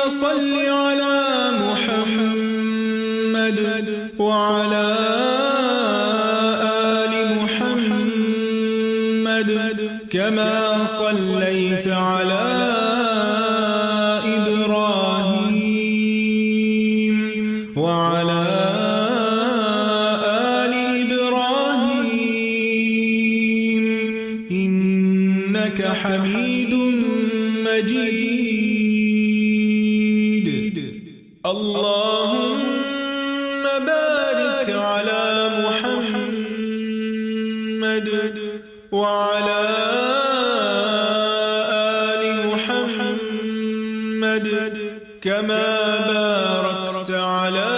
صل على محمد وعلى آل محمد كما صليت على إبراهيم وعلى آل إبراهيم إنك حميد مجيد. اللهم بارك على محمد وعلى آل محمد كما باركت على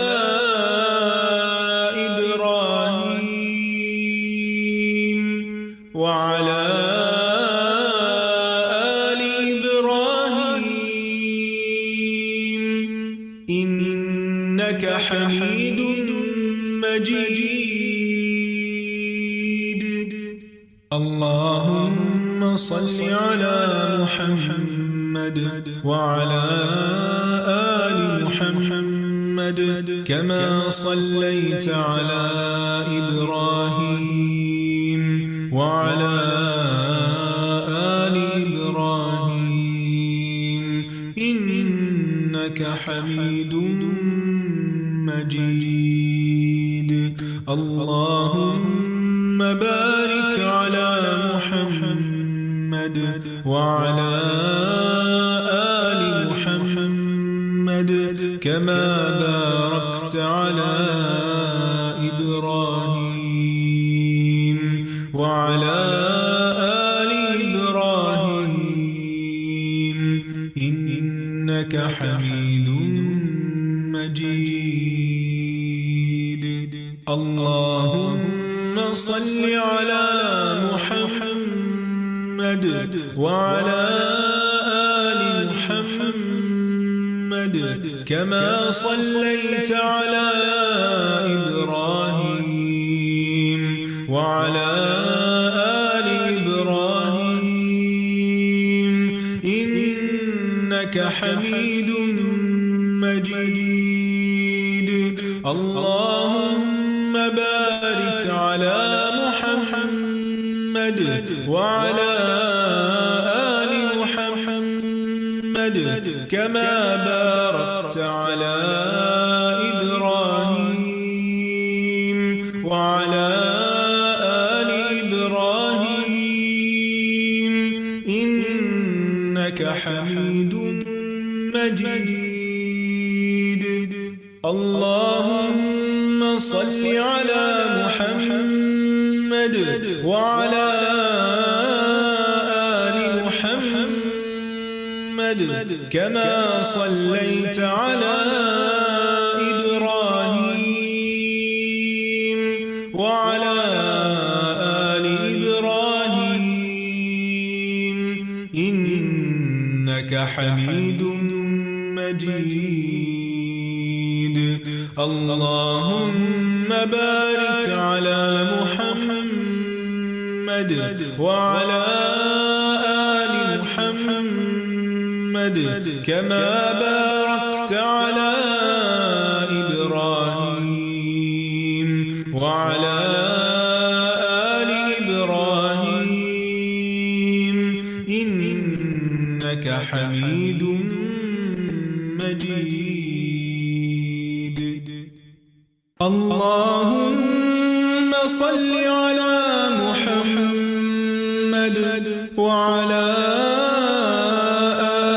إبراهيم وعلى آل إبراهيم إنك حميد مجيد. اللهم صل على محمد وعلى آل محمد كما صليت على إبراهيم وعلى آل إبراهيم إنك حميد مجيد. اللهم بارك على محمد وعلى آل محمد كما باركت على إبراهيم وعلى آل إبراهيم إنك حميد مجيد. اللهم صل على محمد وعلى آل محمد كما صليت على إبراهيم وعلى آل إبراهيم إنك حميد مجيد. اللهم بارك على محمد وعلى آل محمد كما باركت على إبراهيم وعلى آل إبراهيم إنك حميد مجيد. اللهم صل على محمد وعلى آل محمد كما صليت على إبراهيم وعلى آل إبراهيم إنك حميد مجيد. اللهم بارك على محمد وعلى آل محمد كما باركت على إبراهيم وعلى آل إبراهيم إنك حميد مجيد. اللهم صل على محمد وعلى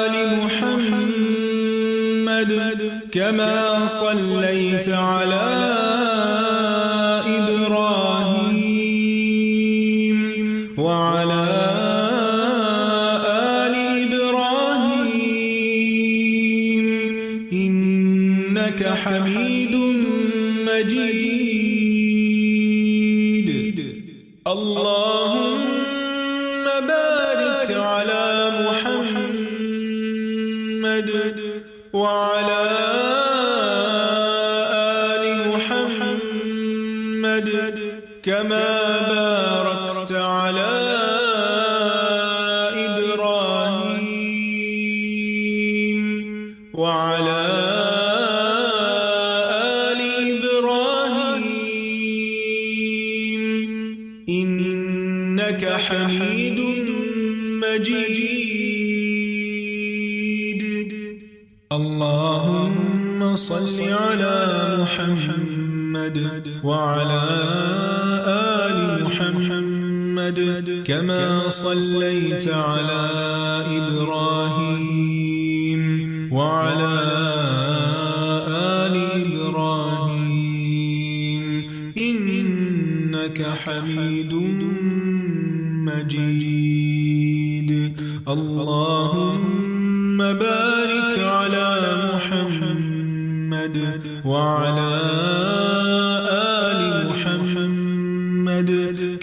آل محمد كما صليت على إبراهيم وعلى آل إبراهيم إنك حميد مجيد. اللهم بارك على محمد وعلى آل محمد كما باركت على إبراهيم وعلى آل إبراهيم إنك حميد مجيد. اللهم صل على محمد وعلى آل محمد كما صليت على إبراهيم وعلى آل إبراهيم إنك حميد مجيد. اللهم بارك على محمد وعلى آل محمد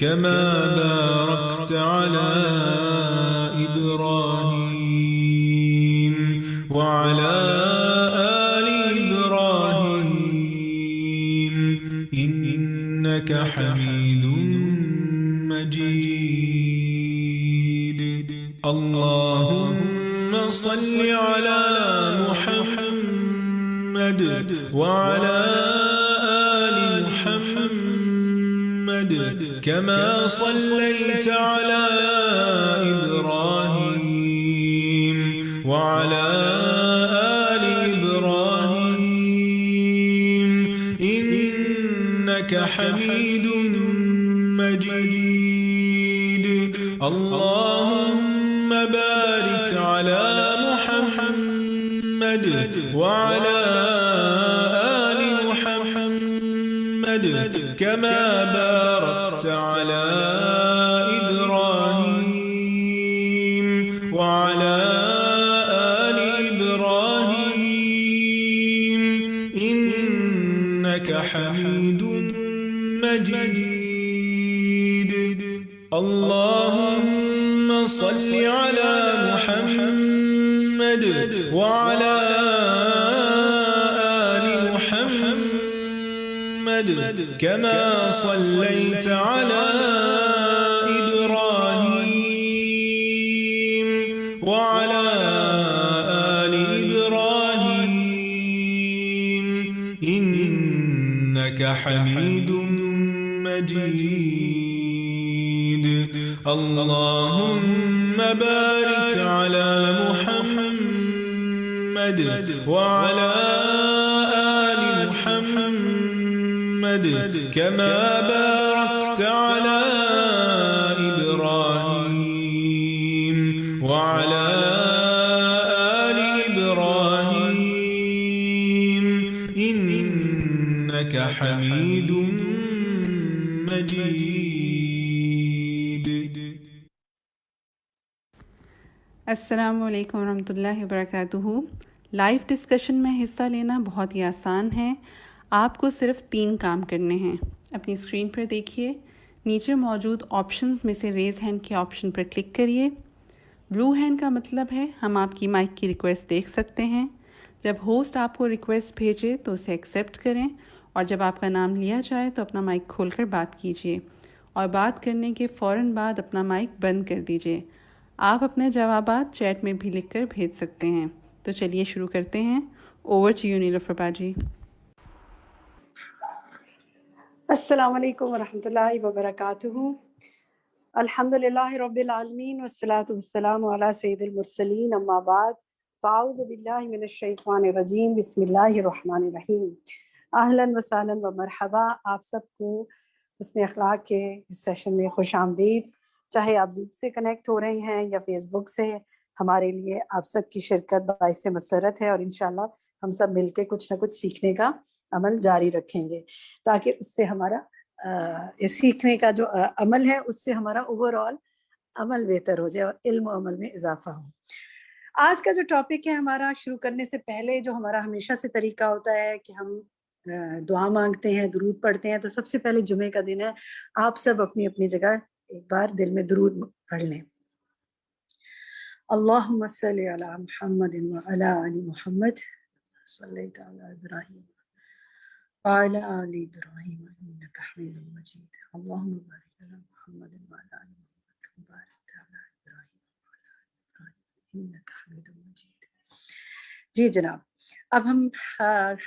كما باركت على إبراهيم وعلى آل إبراهيم إنك حميد مجيد. اللهم صل على محمد وعلى آل محمد كما صليت على إبراهيم وعلى آل إبراهيم إنك حميد مجيد. اللهم بارك على محمد وعلى آل محمد كما باركت على إبراهيم وعلى آل إبراهيم إنك حميد مجيد. اللهم صل على محمد وعلى آل محمد كما صليت على إبراهيم وعلى آل إبراهيم إنك حميد مجيد. اللهم بارك على محمد وعلى آل محمد كما باركت على إبراهيم وعلى آل إبراهيم إنك حميد مجيد. السلام علیکم ورحمۃ اللہ وبرکاتہ. لائیو ڈسکشن میں حصہ لینا بہت ہی آسان ہے. آپ کو صرف 3 کام کرنے ہیں. اپنی اسکرین پر دیکھیے، نیچے موجود آپشنز میں سے ریز ہینڈ کے آپشن پر کلک کریے. بلو ہینڈ کا مطلب ہے ہم آپ کی مائک کی ریکویسٹ دیکھ سکتے ہیں. جب ہوسٹ آپ کو ریکویسٹ بھیجے تو اسے ایکسیپٹ کریں، اور جب آپ کا نام لیا جائے تو اپنا مائک کھول کر بات کیجیے، اور بات کرنے کے فوراً بعد اپنا مائک بند کر دیجیے. آپ اپنے جوابات چیٹ میں بھی لکھ کر بھیج سکتے ہیں. تو چلیے شروع کرتے ہیں. اوور ٹو یو نیلوفر باجی. السلام علیکم ورحمۃ اللہ وبرکاتہ. الحمد للہ رب العالمین والصلاۃ والسلام علی سید المرسلین، اما بعد فاعوذ باللہ من الشیطان الرجیم، بسم اللہ الرحمن الرحیم. اہلا وسہلا ومرحبا. آپ سب کو حسن اخلاق کے اس سیشن میں خوش آمدید. چاہے آپ زوم سے کنیکٹ ہو رہے ہیں یا فیس بک سے، ہمارے لیے آپ سب کی شرکت باعث مسرت ہے، اور انشاءاللہ ہم سب مل کے کچھ نہ کچھ سیکھنے کا عمل جاری رکھیں گے، تاکہ اس سے ہمارا سیکھنے کا جو عمل ہے اس سے ہمارا اوور آل عمل بہتر ہو جائے اور علم و عمل میں اضافہ ہو. آج کا جو ٹاپک ہے ہمارا، شروع کرنے سے پہلے جو ہمارا ہمیشہ سے طریقہ ہوتا ہے کہ ہم دعا مانگتے ہیں، درود پڑھتے ہیں. تو سب سے پہلے جمعے کا دن ہے، آپ سب اپنی اپنی جگہ ایک بار دل میں درود پڑھ لیں. اللہم صلی علی محمد وعلی آل محمد صلیت علی ابراہیم وعلی آل ابراہیم انک حمید مجید. اللہم بارک علی محمد وعلی آل محمد کما بارکت علی ابراہیم وعلی آل ابراہیم انک حمید مجید. جی جناب، اب ہم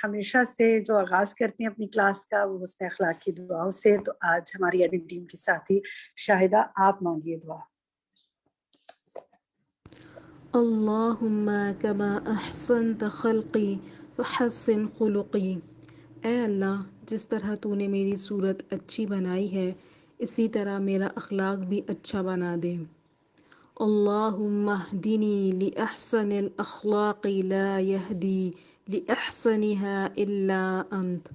ہمیشہ سے جو آغاز کرتے ہیں اپنی کلاس کا وہ حسن اخلاق کی دعاؤں سے، تو آج ہماری ایڈمن ٹیم کی ساتھی شاہدہ آپ مانگیے دعا۔ اللہم کما احسنت خلقی فحسن خلقی، اے اللہ جس طرح تو نے میری صورت اچھی بنائی ہے اسی طرح میرا اخلاق بھی اچھا بنا دے۔ اللہم اہدنی لأحسن الاخلاق لا یہدی لأحسنها الا انت،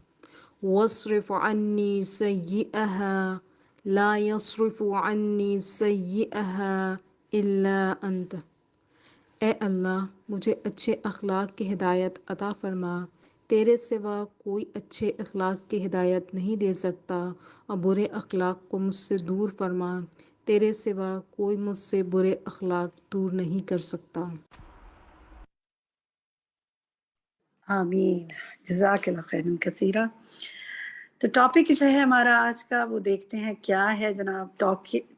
واصرف عنی سیئها لا یصرف عنی سیئها الا انت۔ اے اللہ مجھے اچھے اخلاق کی ہدایت عطا فرما، تیرے سوا کوئی اچھے اخلاق کی ہدایت نہیں دے سکتا، اور برے اخلاق کو مجھ سے دور فرما، تیرے سوا کوئی مجھ سے برے اخلاق دور نہیں کر سکتا۔ آمین، جزاک اللہ خیرا کثیرا۔ تو ٹاپک جو ہے ہمارا آج کا وہ دیکھتے ہیں کیا ہے جناب۔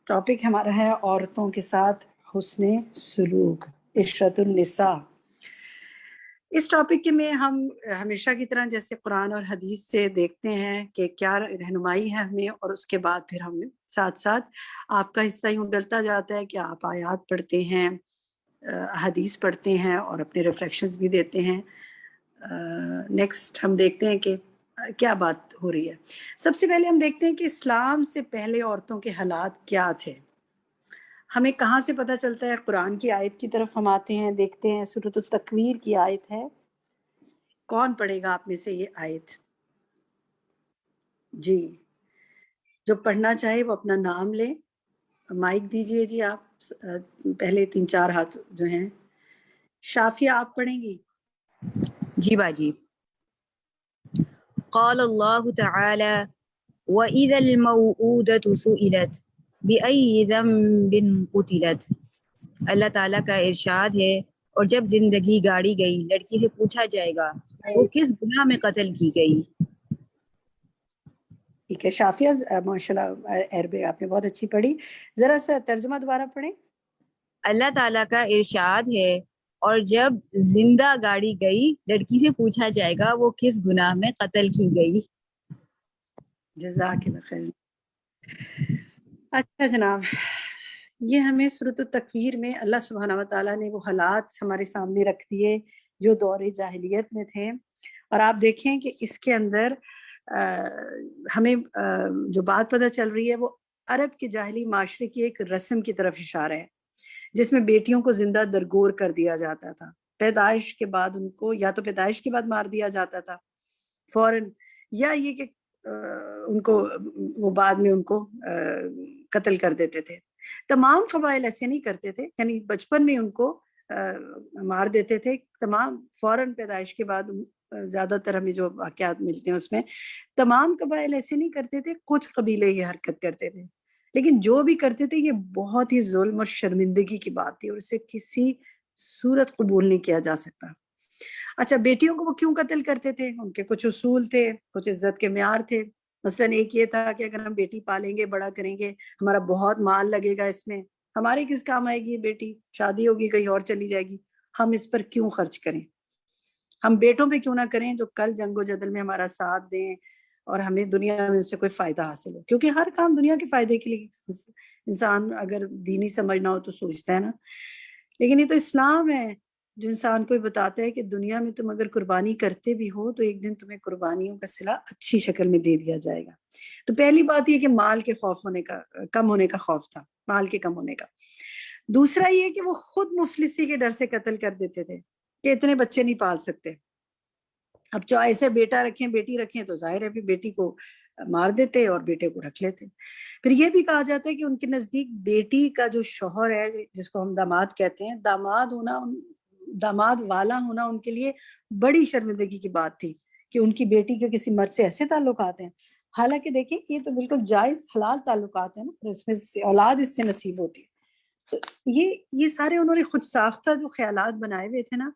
ٹاپک ہمارا ہے عورتوں کے ساتھ حسن سلوک، عشرت النساء۔ اس ٹاپک میں ہم ہمیشہ کی طرح جیسے قرآن اور حدیث سے دیکھتے ہیں کہ کیا رہنمائی ہے ہمیں، اور اس کے بعد پھر ہم ساتھ ساتھ آپ کا حصہ یوں ڈلتا جاتا ہے کہ آپ آیات پڑھتے ہیں، حدیث پڑھتے ہیں اور اپنے ریفلیکشنز بھی دیتے ہیں۔ نیکسٹ ہم دیکھتے ہیں کہ کیا بات ہو رہی ہے۔ سب سے پہلے ہم دیکھتے ہیں کہ اسلام سے پہلے عورتوں کے حالات کیا تھے۔ ہمیں کہاں سے پتہ چلتا ہے؟ قرآن کی آیت کی طرف ہم آتے ہیں، دیکھتے ہیں سورۃ التکویر کی آیت ہے۔ کون پڑھے گا آپ میں سے یہ آیت؟ جی، جو پڑھنا چاہے وہ اپنا نام لے، مائک دیجئے جی۔ آپ پہلے 3-4 ہاتھ جو ہیں۔ شافیہ آپ پڑھیں گی؟ جی باجی۔ قال اللہ تعالی وَإِذَا الْمَوْءُودَةُ سُئِلَتْ بِأَيِّ ذَنبٍ قُتِلَتْ۔ اللہ تعالیٰ کا ارشاد ہے، اور جب زندگی گاڑی گئی لڑکی سے پوچھا جائے گا وہ کس گناہ میں قتل کی گئی۔ ٹھیک ہے شافیہ، ماشاءاللہ عربی آپ نے بہت اچھی پڑھی۔ ذرا سا ترجمہ دوبارہ پڑھیں۔ اللہ تعالیٰ کا ارشاد ہے، اور جب زندہ گاڑی گئی لڑکی سے پوچھا جائے گا وہ کس گناہ میں قتل کی گئی۔ جزاک اللہ خیر۔ اچھا جناب، یہ ہمیں سورۃ التکویر میں اللہ سبحانہ و تعالیٰ نے وہ حالات ہمارے سامنے رکھ دیے جو دور جاہلیت میں تھے، اور آپ دیکھیں کہ اس کے اندر ہمیں جو بات پتہ چل رہی ہے وہ عرب کے جاہلی معاشرے کی ایک رسم کی طرف اشارہ ہے، جس میں بیٹیوں کو زندہ درگور کر دیا جاتا تھا۔ پیدائش کے بعد ان کو یا تو پیدائش کے بعد مار دیا جاتا تھا فوراً، یا یہ کہ ان کو وہ بعد میں ان کو قتل کر دیتے تھے۔ تمام قبائل ایسے نہیں کرتے تھے، یعنی بچپن میں ان کو مار دیتے تھے تمام، فوراً پیدائش کے بعد زیادہ تر ہمیں جو واقعات ملتے ہیں اس میں تمام قبائل ایسے نہیں کرتے تھے، کچھ قبیلے یہ حرکت کرتے تھے، لیکن جو بھی کرتے تھے یہ بہت ہی ظلم اور شرمندگی کی بات تھی، اور اسے کسی صورت قبول نہیں کیا جا سکتا۔ اچھا، بیٹیوں کو وہ کیوں قتل کرتے تھے؟ ان کے کچھ اصول تھے، کچھ عزت کے معیار تھے۔ مثلاً ایک یہ تھا کہ اگر ہم بیٹی پالیں گے، بڑا کریں گے، ہمارا بہت مال لگے گا اس میں، ہماری کس کام آئے گی یہ بیٹی؟ شادی ہوگی کہیں اور چلی جائے گی، ہم اس پر کیوں خرچ کریں؟ ہم بیٹوں پہ کیوں نہ کریں جو کل جنگ و جدل میں ہمارا ساتھ دیں اور ہمیں دنیا میں ان سے کوئی فائدہ حاصل ہو، کیونکہ ہر کام دنیا کے فائدے کے لیے انسان اگر دینی سمجھنا ہو تو سوچتا ہے نا۔ لیکن یہ تو اسلام ہے جو انسان کو بتاتا ہے کہ دنیا میں تم اگر قربانی کرتے بھی ہو تو ایک دن تمہیں قربانیوں کا صلہ اچھی شکل میں دے دیا جائے گا۔ تو پہلی بات یہ کہ مال کے خوف ہونے کا، کم ہونے کا خوف تھا، مال کے کم ہونے کا۔ دوسرا یہ کہ وہ خود مفلسی کے ڈر سے قتل کر دیتے تھے کہ اتنے بچے نہیں پال سکتے، اب چوائس ہے بیٹا رکھیں بیٹی رکھیں، تو ظاہر ہے پھر بیٹی کو مار دیتے اور بیٹے کو رکھ لیتے۔ پھر یہ بھی کہا جاتا ہے کہ ان کے نزدیک بیٹی کا جو شوہر ہے جس کو ہم داماد کہتے ہیں، داماد والا ہونا ان کے لیے بڑی شرمندگی کی بات تھی کہ ان کی بیٹی کے کسی مرد سے ایسے تعلقات ہیں۔ حالانکہ دیکھیں یہ تو بالکل جائز حلال تعلقات ہیں نا، اور اس میں اولاد اس سے نصیب ہوتی ہے۔ تو یہ سارے انہوں نے خود ساختہ جو خیالات بنائے ہوئے تھے نا،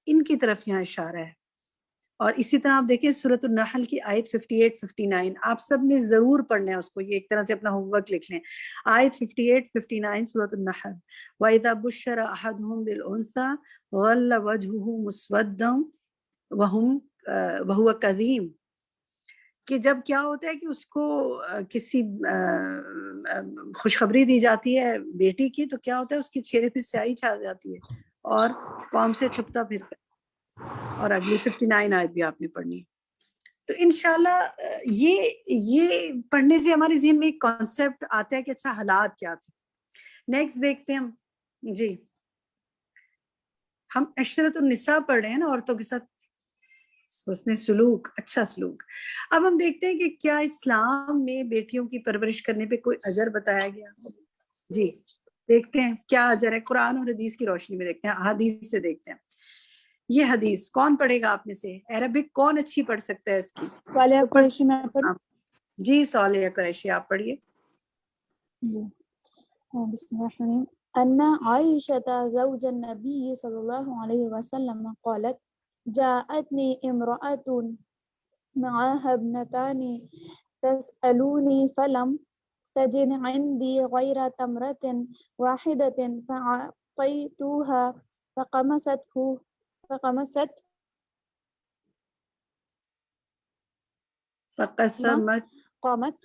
ان کی طرف یہاں اشارہ ہے۔ اور اسی طرح آپ دیکھیں سورۃ النحل کی آیت 58 59 آپ سب نے ضرور پڑھنا ہے اس کو, یہ ایک طرح سے اپنا ہوم ورک لکھ لیں. آیت 58 59 سورۃ النحل. وَإِذَا بُشِّرَ أَحَدُهُم بِالْأُنثَىٰ ظَلَّ وَجْهُهُ مُسْوَدًّا وَهُوَ كَظِيمٌ, کہ جب کیا ہوتا ہے کہ اس کو کسی خوشخبری دی جاتی ہے بیٹی کی, تو کیا ہوتا ہے اس کے چہرے پہ سیاہی چھا جاتی ہے اور قوم سے چھپتا پھرتا ہے. اور اگلی 59 آیت بھی آپ نے پڑھنی ہے. تو انشاءاللہ یہ پڑھنے سے ہمارے ذہن میں ایک کانسیپٹ آتا ہے کہ اچھا حالات کیا تھے. نیکسٹ دیکھتے ہیں ہم. جی ہم عشرت النساء پڑھ رہے ہیں نا, عورتوں کے ساتھ حسن سلوک, اچھا سلوک. اب ہم دیکھتے ہیں کہ کیا اسلام میں بیٹیوں کی پرورش کرنے پہ کوئی اجر بتایا گیا. جی دیکھتے ہیں کیا اجر ہے, قرآن اور حدیث کی روشنی میں دیکھتے ہیں, حدیث سے دیکھتے ہیں. یہ حدیث کون پڑھے گا آپ میں سے؟ عربک کون اچھی پڑھ سکتا ہے اس کی؟ صالحہ قریشی میں پڑھوں؟ جی صالحہ قریشی آپ پڑھیے. جی بسم اللہ الرحمن الرحیم. ان عائشہ زوج النبی صلی اللہ علیہ وسلم قالت جاءتنی امرأة معها ابنتان تسألوني فلم تجد عندي غير تمرة واحدة فأعطيتها فقمست فقسمت قامت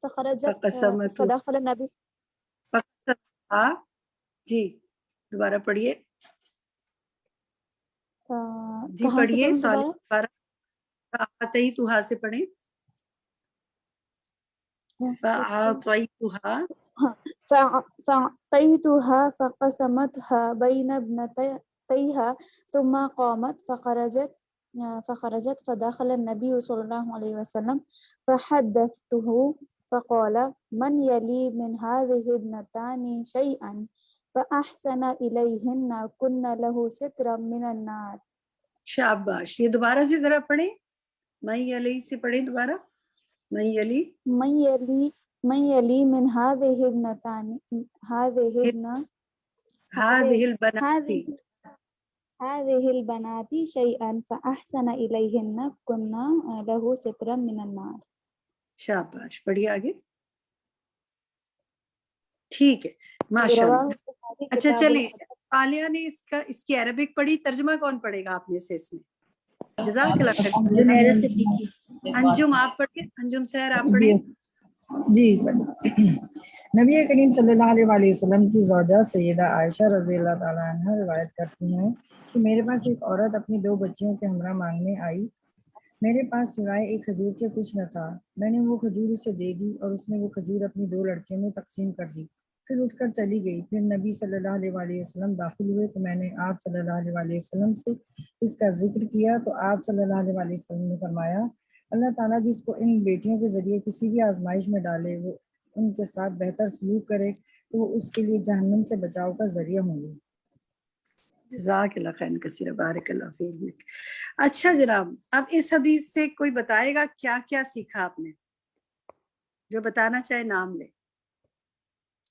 فخرجت فقسمت فدخل النبي. جی دوبارہ پڑھیے. جی کہاں سے پڑھیے پڑھوں سوال دوبارہ؟ فأعطيتها سے پڑھیں. فأعطيتها فأعطيتها فقسمتها بين ابنتيها ثم قامت فخرجت فدخل النبي صلى الله عليه وسلم فحدثته فقال من يلي من هذه ابنتان شيئا فأحسن إليهن كن له سترا من النار. شاباش. یہ دوبارہ سے ذرا پڑھیں, میں یلی سے پڑھیں دوبارہ. میں یلی من يلي من هذه ابنتان هذه البنات شيئا فأحسن إليهن كن له سترا من النار. شاباش. پڑھیے آگے. ٹھیک ہے ماشاء اللہ. اچھا چلیں, عالیہ نے اس کی عربک پڑھی, ترجمہ کون پڑھے گا آپ میں سے اس میں؟ جزاک اللہ خیر. انجم آپ پڑھیے. انجم سحر آپ پڑھیں. جی نبی کریم صلی اللہ علیہ وآلہ وسلم کی زوجہ سیدہ عائشہ رضی اللہ تعالیٰ عنہ روایت کرتی ہیں کہ میرے پاس ایک عورت اپنی 2 بچیوں کے ہمراہ مانگنے آئی. میرے پاس سوائے ایک کھجور کے کچھ نہ تھا. میں نے وہ کھجور اسے دے دی اور اس نے وہ کھجور اپنی 2 لڑکیوں میں تقسیم کر دی. پھر اٹھ کر چلی گئی. پھر نبی صلی اللہ علیہ وآلہ وسلم داخل ہوئے تو میں نے آپ صلی اللہ علیہ وآلہ وسلم سے اس کا ذکر کیا تو آپ صلی اللہ علیہ وآلہ وسلم نے فرمایا اللہ تعالیٰ جس کو ان بیٹیوں کے ذریعے کسی بھی آزمائش میں ڈالے, وہ ان کے ساتھ بہتر سلوک کرے تو وہ اس کے لیے جہنم سے بچاؤ کا ذریعہ ہوں گی. جزاک اللہ خیر کثیر, بارک اللہ فیک. اچھا جناب, اب اس حدیث سے کوئی بتائے گا کیا کیا سیکھا آپ نے؟ جو بتانا چاہے نام لے.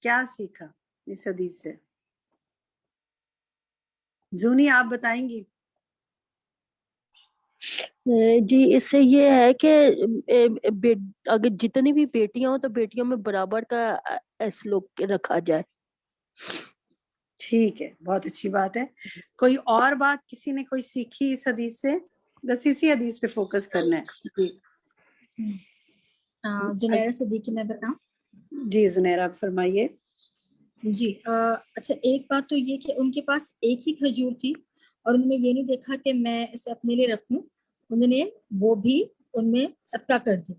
کیا سیکھا اس حدیث سے؟ زونی آپ بتائیں گی. جی اس سے یہ ہے کہ اگر جتنی بھی بیٹیاں ہوں تو بیٹیوں میں برابر کا سلوک رکھا جائے. ٹھیک ہے, بہت اچھی بات ہے. کوئی اور بات کسی نے کوئی سیکھی اس حدیث سے؟ بس اسی حدیث پہ فوکس کرنا ہے. جی زنیرہ صدیقی میں بتاؤں؟ جی زنیرہ آپ فرمائیے. جی اچھا, ایک بات تو یہ کہ ان کے پاس ایک ہی کھجور تھی اور انہوں نے یہ نہیں دیکھا کہ میں اسے اپنے لیے رکھوں, انہوں نے وہ بھی ان میں صدقہ کر دی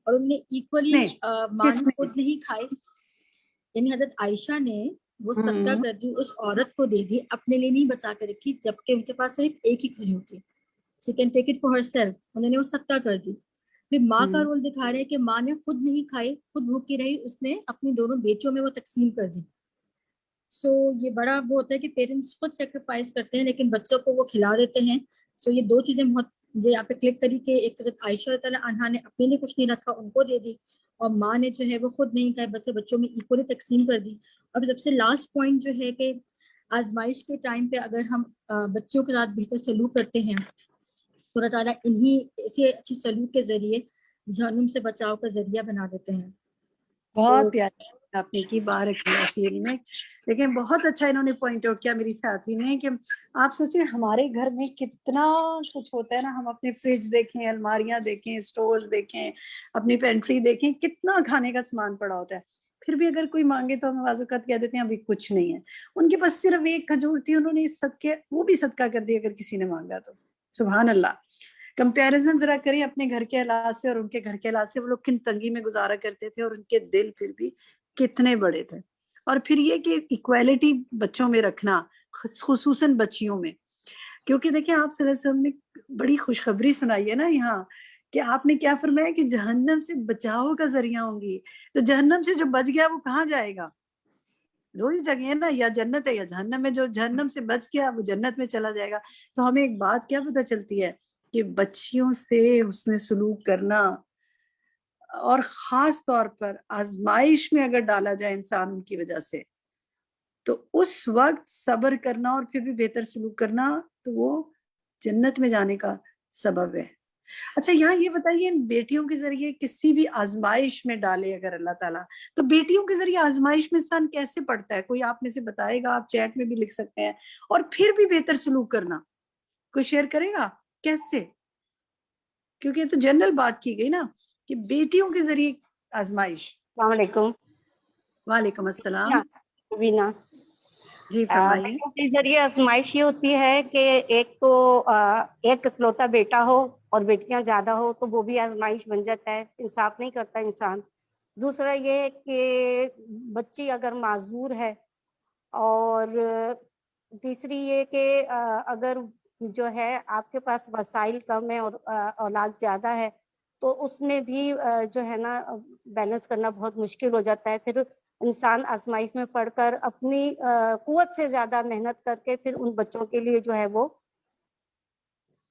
اور انہوں نے ایکولی مان خود نہیں کھائے, یعنی حضرت عائشہ نے وہ صدقہ کر دی, اس عورت کو دے دی, اپنے لیے نہیں بچا کر رکھی, جبکہ ان کے پاس صرف ایک ہی کھجور تھی. She can take it for herself. انہوں نے وہ صدقہ کر دی. پھر ماں کا رول دکھا رہے ہیں کہ ماں نے خود نہیں کھائی, خود بھوکی رہی, اس نے اپنی دونوں بیٹیوں میں وہ تقسیم کر دی. سو یہ بڑا وہ ہوتا ہے کہ پیرنٹس خود سیکریفائس کرتے ہیں لیکن بچوں کو وہ کھلا دیتے ہیں. سو یہ 2 چیزیں بہت جو یہاں پہ کلک کری کہ ایک عائشہ رضی اللہ عنہا نے اپنے لیے کچھ نہیں رکھا, ان کو دے دی, اور ماں نے جو ہے وہ خود نہیں کھائی, بچوں میں ایکولی تقسیم کر دی. اور سب سے لاسٹ پوائنٹ جو ہے کہ آزمائش کے ٹائم پہ اگر ہم بچوں کے ساتھ بہتر سلوک کرتے ہیں تو اللہ تعالیٰ انہیں ایسے اچھی سلوک کے ذریعے جہنم سے بچاؤ کا ذریعہ بنا دیتے ہیں. بہت پیاری آپ نے کی، بارک اللہ فی علمک. لیکن بہت اچھا انہوں نے پوائنٹ آؤٹ کیا میری ساتھی نے کہ آپ سوچیں ہمارے گھر میں کتنا کچھ ہوتا ہے نا، ہم اپنے فریج دیکھیں، الماریاں دیکھیں، اسٹورز دیکھیں، اپنی پینٹری دیکھیں، کتنا کھانے کا سامان پڑا ہوتا ہے. پھر بھی اگر کوئی مانگے تو ہم بعض اوقات کہہ دیتے ہیں ابھی کچھ نہیں ہے. ان کے پاس صرف ایک کھجور تھی، انہوں نے صدقے وہ بھی صدقہ کر دی اگر کسی نے مانگا تو. سبحان اللہ. کمپیریزن ذرا کریں اپنے گھر کے حالات سے اور ان کے گھر کے حالات سے. وہ لوگ کن تنگی میں گزارا کرتے تھے اور ان کے دل پھر بھی کتنے بڑے تھے. اور پھر یہ کہ ایکویلٹی بچوں میں رکھنا، خصوصاً بچیوں میں. کیونکہ دیکھیں آپ صلی اللہ علیہ وسلم نے بڑی خوشخبری سنائی ہے نا یہاں کہ آپ نے کیا فرمایا کہ جہنم سے بچاؤ کا ذریعہ ہوں گی. تو جہنم سے جو بچ گیا وہ کہاں جائے گا؟ دو ہی جگہ ہے نا، یا جنت ہے یا جہنم میں. جو جہنم سے بچ گیا وہ جنت میں چلا جائے گا. تو ہمیں ایک بات کیا پتہ چلتی ہے کہ بچیوں سے حسن سلوک کرنا، اور خاص طور پر آزمائش میں اگر ڈالا جائے انسان ان کی وجہ سے، تو اس وقت صبر کرنا اور پھر بھی بہتر سلوک کرنا تو وہ جنت میں جانے کا سبب ہے. اچھا یہاں یہ بتائیے، بیٹیوں کے ذریعے کسی بھی آزمائش میں ڈالے اگر اللہ تعالیٰ، تو بیٹیوں کے ذریعے آزمائش میں انسان کیسے پڑھتا ہے؟ کوئی آپ میں سے بتائے گا؟ آپ چیٹ میں بھی لکھ سکتے ہیں. اور پھر بھی بہتر سلوک کرنا کوئی شیئر کرے گا کیسے؟ کیونکہ یہ تو جنرل بات کی گئی نا کہ بیٹیوں کے ذریعے آزمائش. السلام علیکم. وعلیکم السلام. وینا جی فرمائیے. بیٹوں کے ذریعے آزمائش یہ ہوتی ہے کہ ایک تو ایک اکلوتا بیٹا ہو اور بیٹیاں زیادہ ہو تو وہ بھی آزمائش بن جاتا ہے، انصاف نہیں کرتا انسان. دوسرا یہ ہے کہ بچی اگر معذور ہے، اور تیسری یہ کہ اگر جو ہے آپ کے پاس وسائل کم ہے اور اولاد زیادہ ہے تو اس میں بھی جو ہے نا بیلنس کرنا بہت مشکل ہو جاتا ہے. پھر انسان آزمائش میں پڑھ کر اپنی قوت سے زیادہ محنت کر کے پھر ان بچوں کے لیے جو ہے وہ.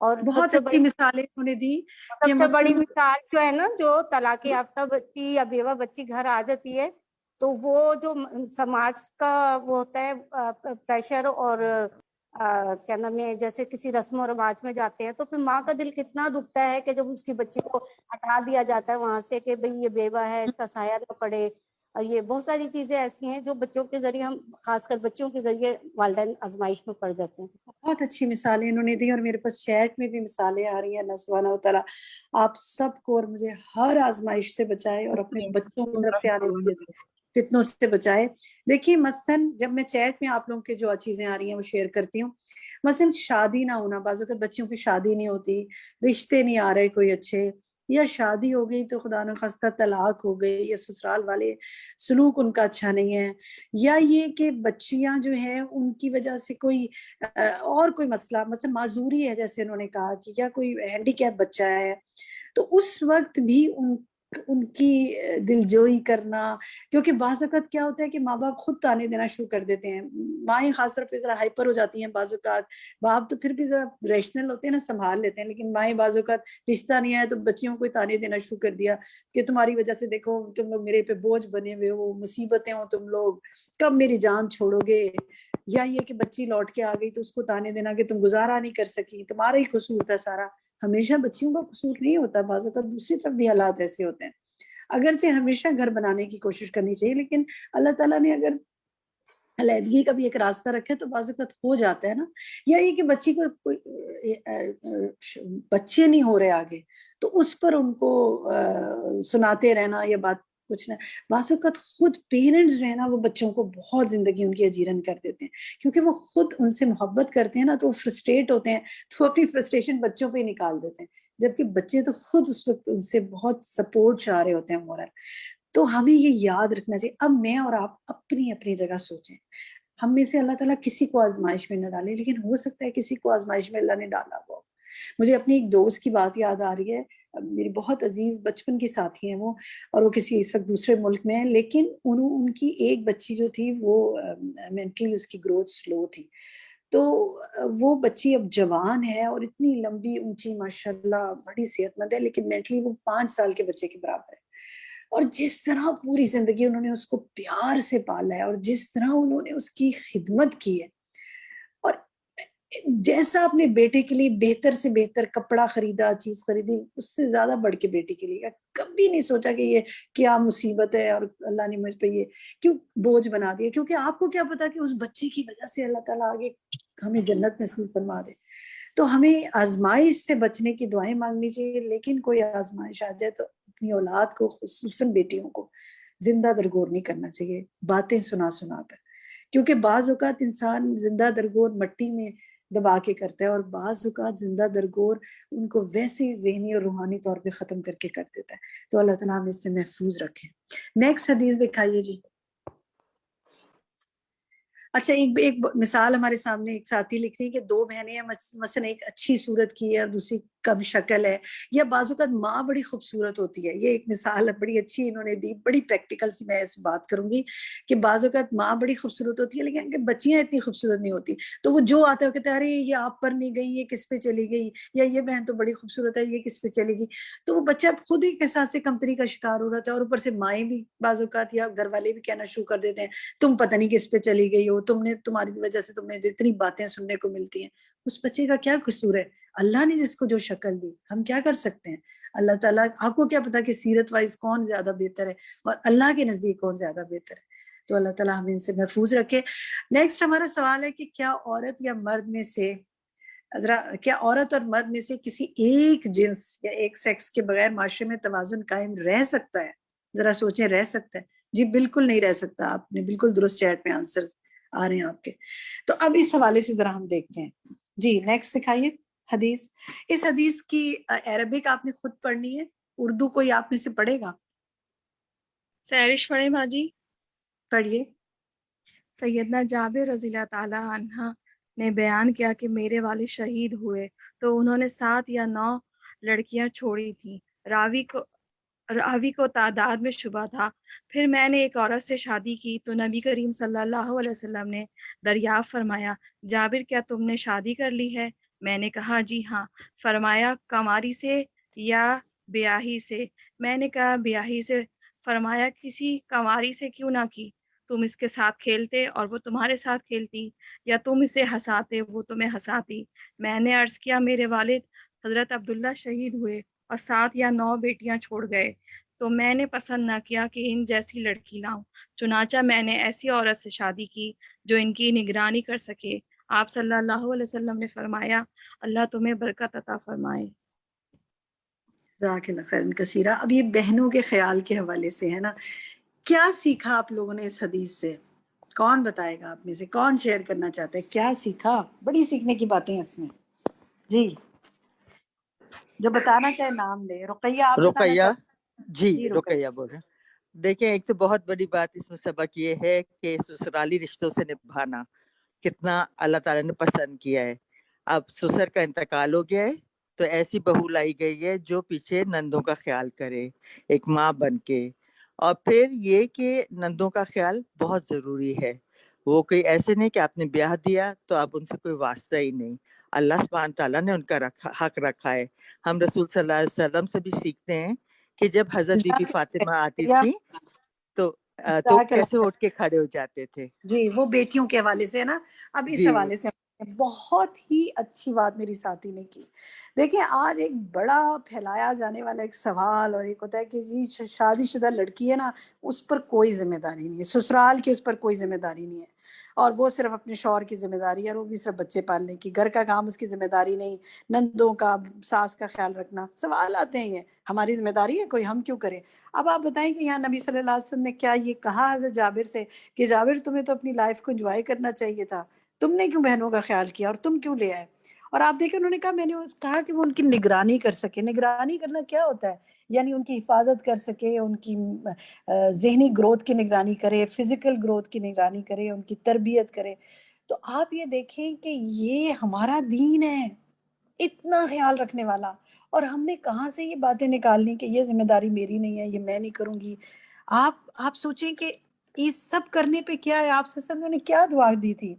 اور بہت اچھی مثالیں انہوں نے دی. سب سے بڑی مثال جو ہے نا، جو طلاق یافتہ بچی یا بیوہ بچی گھر آ جاتی ہے تو وہ جو سماج کا وہ ہوتا ہے پریشر، اور کیا نام ہے، جیسے کسی رسم و رواج میں جاتے ہیں تو پھر ماں کا دل کتنا دکھتا ہے کہ جب اس کی بچی کو ہٹا دیا جاتا ہے وہاں سے کہ بھئی یہ بیوہ ہے، اس کا سایہ نہ پڑے. اور یہ بہت ساری چیزیں ایسی ہیں جو بچوں کے ذریعے ہم، خاص کر بچوں کے ذریعے والدین آزمائش میں پڑ جاتے ہیں. بہت اچھی مثالیں انہوں نے دی، اور میرے پاس چیٹ میں بھی مثالیں آ رہی ہیں. اللہ سبحانہ و تعالیٰ آپ سب کو اور مجھے ہر آزمائش سے بچائے اور اپنے بچوں کی طرف سے آنے والے فتنوں سے بچائے. دیکھیے مثلاً جب میں چیٹ میں آپ لوگوں کے جو چیزیں آ رہی ہیں وہ شیئر کرتی ہوں، مثلاً شادی نہ ہونا. بعض اوقات بچیوں کی شادی نہیں ہوتی، رشتے نہیں آ رہے کوئی اچھے، یا شادی ہو گئی تو خدا نخواستہ طلاق ہو گئی، یا سسرال والے سلوک ان کا اچھا نہیں ہے، یا یہ کہ بچیاں جو ہیں ان کی وجہ سے کوئی اور کوئی مسئلہ، مثلا معذوری ہے جیسے انہوں نے کہا کہ یا کوئی ہینڈی کیپ بچہ ہے، تو اس وقت بھی ان کی دلجوئی کرنا. کیونکہ بعض اوقات کیا ہوتا ہے کہ ماں باپ خود تانے دینا شروع کر دیتے ہیں. مائیں خاص طور پہ ذرا ہائپر ہو جاتی ہیں بعض اوقات، باپ تو پھر بھی ذرا ریشنل ہوتے ہیں نا، سنبھال لیتے ہیں، لیکن مائیں بعض اوقات رشتہ نہیں آیا تو بچیوں کو تانے دینا شروع کر دیا کہ تمہاری وجہ سے دیکھو تم لوگ میرے پہ بوجھ بنے ہوئے ہو، مصیبتیں ہو تم لوگ، کب میری جان چھوڑو گے. یا یہ کہ بچی لوٹ کے آ گئی تو اس کو تانے دینا کہ تم گزارا نہیں کر سکی، تمہارا ہی قصور تھا سارا. ہمیشہ بچیوں کا قصور نہیں ہوتا، بعض اوقات دوسری طرف بھی حالات ایسے ہوتے ہیں. اگرچہ ہمیشہ گھر بنانے کی کوشش کرنی چاہیے، لیکن اللہ تعالیٰ نے اگر علیحدگی کا بھی ایک راستہ رکھے تو بعض اوقات ہو جاتا ہے نا. یا یہ کہ بچی کو کوئی بچے نہیں ہو رہے آگے تو اس پر ان کو سناتے رہنا یا بات کچھ نہ. بعض اوقات خود پیرنٹس جو ہے نا وہ بچوں کو بہت زندگی ان کی اجیرن کر دیتے ہیں، کیونکہ وہ خود ان سے محبت کرتے ہیں نا تو وہ فرسٹریٹ ہوتے ہیں تو وہ اپنی فرسٹریشن بچوں پہ ہی نکال دیتے ہیں، جبکہ بچے تو خود اس وقت ان سے بہت سپورٹ چاہ رہے ہوتے ہیں مورل. تو ہمیں یہ یاد رکھنا چاہیے. اب میں اور آپ اپنی اپنی جگہ سوچیں، ہم میں سے اللہ تعالیٰ کسی کو آزمائش میں نہ ڈالے، لیکن ہو سکتا ہے کسی کو آزمائش میں اللہ نے ڈالا ہوا. مجھے اپنی ایک دوست کی بات یاد آ رہی ہے، میری بہت عزیز بچپن کی ساتھی ہیں وہ، اور وہ کسی اس وقت دوسرے ملک میں ہیں، لیکن ان کی ایک بچی جو تھی وہ مینٹلی اس کی گروتھ سلو تھی. تو وہ بچی اب جوان ہے اور اتنی لمبی اونچی ماشاءاللہ بڑی صحت مند ہے، لیکن مینٹلی وہ 5 سال کے بچے کے برابر ہے. اور جس طرح پوری زندگی انہوں نے اس کو پیار سے پالا ہے اور جس طرح انہوں نے اس کی خدمت کی ہے، اور جیسا اپنے بیٹے کے لیے بہتر سے بہتر کپڑا خریدا، چیز خریدی، اس سے زیادہ بڑھ کے بیٹے کے لیے کبھی نہیں سوچا کہ یہ کیا مصیبت ہے اور اللہ نے مجھ پہ یہ کیوں بوجھ بنا دیا، کیونکہ آپ کو کیا پتا کہ اس بچے کی وجہ سے اللہ تعالیٰ آگے ہمیں جنت نصیب فرما دے۔ تو ہمیں آزمائش سے بچنے کی دعائیں مانگنی چاہیے، لیکن کوئی آزمائش آ جائے تو اپنی اولاد کو، خصوصاً بیٹیوں کو زندہ درگور نہیں کرنا چاہیے باتیں سنا سنا کر، کیونکہ بعض اوقات انسان زندہ درگور مٹی میں دبا کے کرتا ہے، اور بعض اوقات زندہ درگور ان کو ویسے ہی ذہنی اور روحانی طور پہ ختم کر کے کر دیتا ہے۔ تو اللہ تعالیٰ ہم اس سے محفوظ رکھیں۔ نیکسٹ حدیث دکھائیے جی۔ اچھا، ایک مثال ہمارے سامنے ایک ساتھی لکھ رہی ہے کہ دو بہنیں ہیں، مثلا ایک اچھی صورت کی ہے اور دوسری کم شکل ہے، یا بعض اوقات ماں بڑی خوبصورت ہوتی ہے۔ یہ ایک مثال بڑی اچھی انہوں نے دی، بڑی پریکٹیکل سی میں اس بات کروں گی کہ بعض اوقات ماں بڑی خوبصورت ہوتی ہے لیکن بچیاں اتنی خوبصورت نہیں ہوتی، تو وہ جو آتا ہے وہ کہتے ہیں ارے یہ آپ پر نہیں گئی، یہ کس پہ چلی گئی، یا یہ بہن تو بڑی خوبصورت ہے، یہ کس پہ چلے گی۔ تو وہ بچہ خود ہی احساس کمتری کا شکار ہو رہا ہے، اور اوپر سے مائیں بھی بعض اوقات یا گھر والے بھی کہنا شروع کر دیتے ہیں تم پتہ نہیں کس پہ چلی گئی ہو، تمہاری وجہ سے تمہیں جتنی باتیں سننے کو ملتی ہیں۔ اس بچے کا کیا قصور ہے؟ اللہ نے جس کو جو شکل دی، ہم کیا کر سکتے ہیں؟ اللہ تعالیٰ، آپ کو کیا پتا کہ سیرت وائز کون زیادہ بہتر ہے اور اللہ کے نزدیک کون زیادہ بہتر ہے؟ تو اللہ تعالیٰ ہمیں ان سے محفوظ رکھے۔ نیکسٹ ہمارا سوال ہے کہ کیا عورت یا مرد میں سے کیا عورت اور مرد میں سے کسی ایک جنس یا ایک سیکس کے بغیر معاشرے میں توازن قائم رہ سکتا ہے؟ ذرا سوچیں، رہ سکتا ہے؟ جی بالکل نہیں رہ سکتا۔ آپ نے بالکل درست چیٹ میں آنسر آ رہے ہیں آپ کے۔ تو اب اس حوالے سے ذرا ہم دیکھتے ہیں جی۔ نیکسٹ دکھائیے حدیث۔ اس حدیث کی عربک آپ نے خود پڑھنی ہے، اردو کوئی آپ میں سے پڑھے گا؟ سہرش پڑھے ماں جی؟ پڑھیے۔ سیدنا جابر رضی اللہ تعالی عنہ نے بیان کیا کہ میرے والد شہید ہوئے تو انہوں نے 7 یا 9 لڑکیاں چھوڑی تھیں۔ راوی کو تعداد میں شبہ تھا۔ پھر میں نے ایک عورت سے شادی کی تو نبی کریم صلی اللہ علیہ وسلم نے دریافت فرمایا، جابر کیا تم نے شادی کر لی ہے؟ میں نے کہا جی ہاں۔ فرمایا کماری سے یا بیاہی سے؟ میں نے کہا بیاہی سے۔ فرمایا کسی کنواری سے کیوں نہ کی؟ تم اس کے ساتھ کھیلتے اور وہ تمہارے ساتھ کھیلتی، یا تم اسے ہنساتے وہ تمہیں ہنساتی؟ میں نے عرض کیا میرے والد حضرت عبداللہ شہید ہوئے اور 7 یا 9 بیٹیاں چھوڑ گئے، تو میں نے پسند نہ کیا کہ ان جیسی لڑکی لاؤں، چنانچہ میں نے ایسی عورت سے شادی کی جو ان کی نگرانی کر سکے۔ آپ صلی اللہ علیہ وسلم نے فرمایا اللہ تمہیں برکت عطا فرمائے۔ جزاک اللہ خیرا کثیرا۔ اب یہ بہنوں کے خیال کے حوالے سے ہے نا، کیا سیکھا آپ لوگوں نے اس حدیث سے؟ کون بتائے گا آپ میں سے؟ کون شیئر کرنا چاہتا ہے کیا سیکھا؟ بڑی سیکھنے کی باتیں ہیں اس میں جی۔ جو بتانا چاہے نام لے۔ رقیہ آپ بتانا رقیہ چاہتے؟ جی، رقیہ بول رہے ہیں۔ دیکھیں، ایک تو بہت بڑی بات اس میں سبق یہ ہے کہ سسرالی رشتوں سے نبھانا کتنا اللہ تعالیٰ نے پسند کیا ہے۔ اب سسر کا انتقال ہو گیا ہے تو ایسی بہو لائی گئی ہے جو پیچھے نندوں کا خیال کرے ایک ماں بن کے، اور پھر یہ کہ نندوں کا خیال بہت ضروری ہے۔ وہ کوئی ایسے نہیں کہ آپ نے بیاہ دیا تو اب ان سے کوئی واسطہ ہی نہیں، اللہ سبحانہ تعالیٰ نے ان کا حق رکھا ہے۔ ہم رسول صلی اللہ علیہ وسلم سے بھی سیکھتے ہیں کہ جب حضرت بی بی فاطمہ آتی تھی تو کیسے اٹھ کے کھڑے ہو جاتے تھے۔ جی وہ بیٹیوں کے حوالے سے ہے نا۔ اب اس جی حوالے سے بہت ہی اچھی بات میری ساتھی نے کی۔ دیکھیں آج ایک بڑا پھیلایا جانے والا ایک سوال اور ایک ہوتا ہے کہ جی شادی شدہ لڑکی ہے نا، اس پر کوئی ذمہ داری نہیں ہے، سسرال کی اس پر کوئی ذمہ داری نہیں ہے، اور وہ صرف اپنے شوہر کی ذمہ داری ہے، اور وہ بھی صرف بچے پالنے کی، گھر کا کام اس کی ذمہ داری نہیں، نندوں کا، ساس کا خیال رکھنا۔ سوال آتے ہیں یہ ہماری ذمہ داری ہے کوئی، ہم کیوں کریں؟ اب آپ بتائیں کہ یہاں نبی صلی اللہ علیہ وسلم نے کیا یہ کہا حضرت جابر سے کہ جابر تمہیں تو اپنی لائف کو انجوائے کرنا چاہیے تھا، تم نے کیوں بہنوں کا خیال کیا اور تم کیوں لے آئے؟ اور آپ دیکھیں انہوں نے کہا میں نے کہا کہ وہ ان کی نگرانی کر سکے۔ نگرانی کرنا کیا ہوتا ہے؟ یعنی ان کی حفاظت کر سکے، ان کی ذہنی گروتھ کی نگرانی کرے، فزیکل گروتھ کی نگرانی کرے، ان کی تربیت کرے۔ تو آپ یہ دیکھیں کہ یہ ہمارا دین ہے اتنا خیال رکھنے والا، اور ہم نے کہاں سے یہ باتیں نکالنی کہ یہ ذمہ داری میری نہیں ہے، یہ میں نہیں کروں گی۔ آپ سوچیں کہ یہ سب کرنے پہ کیا ہے؟ آپ سے نے کیا دعا دی تھی؟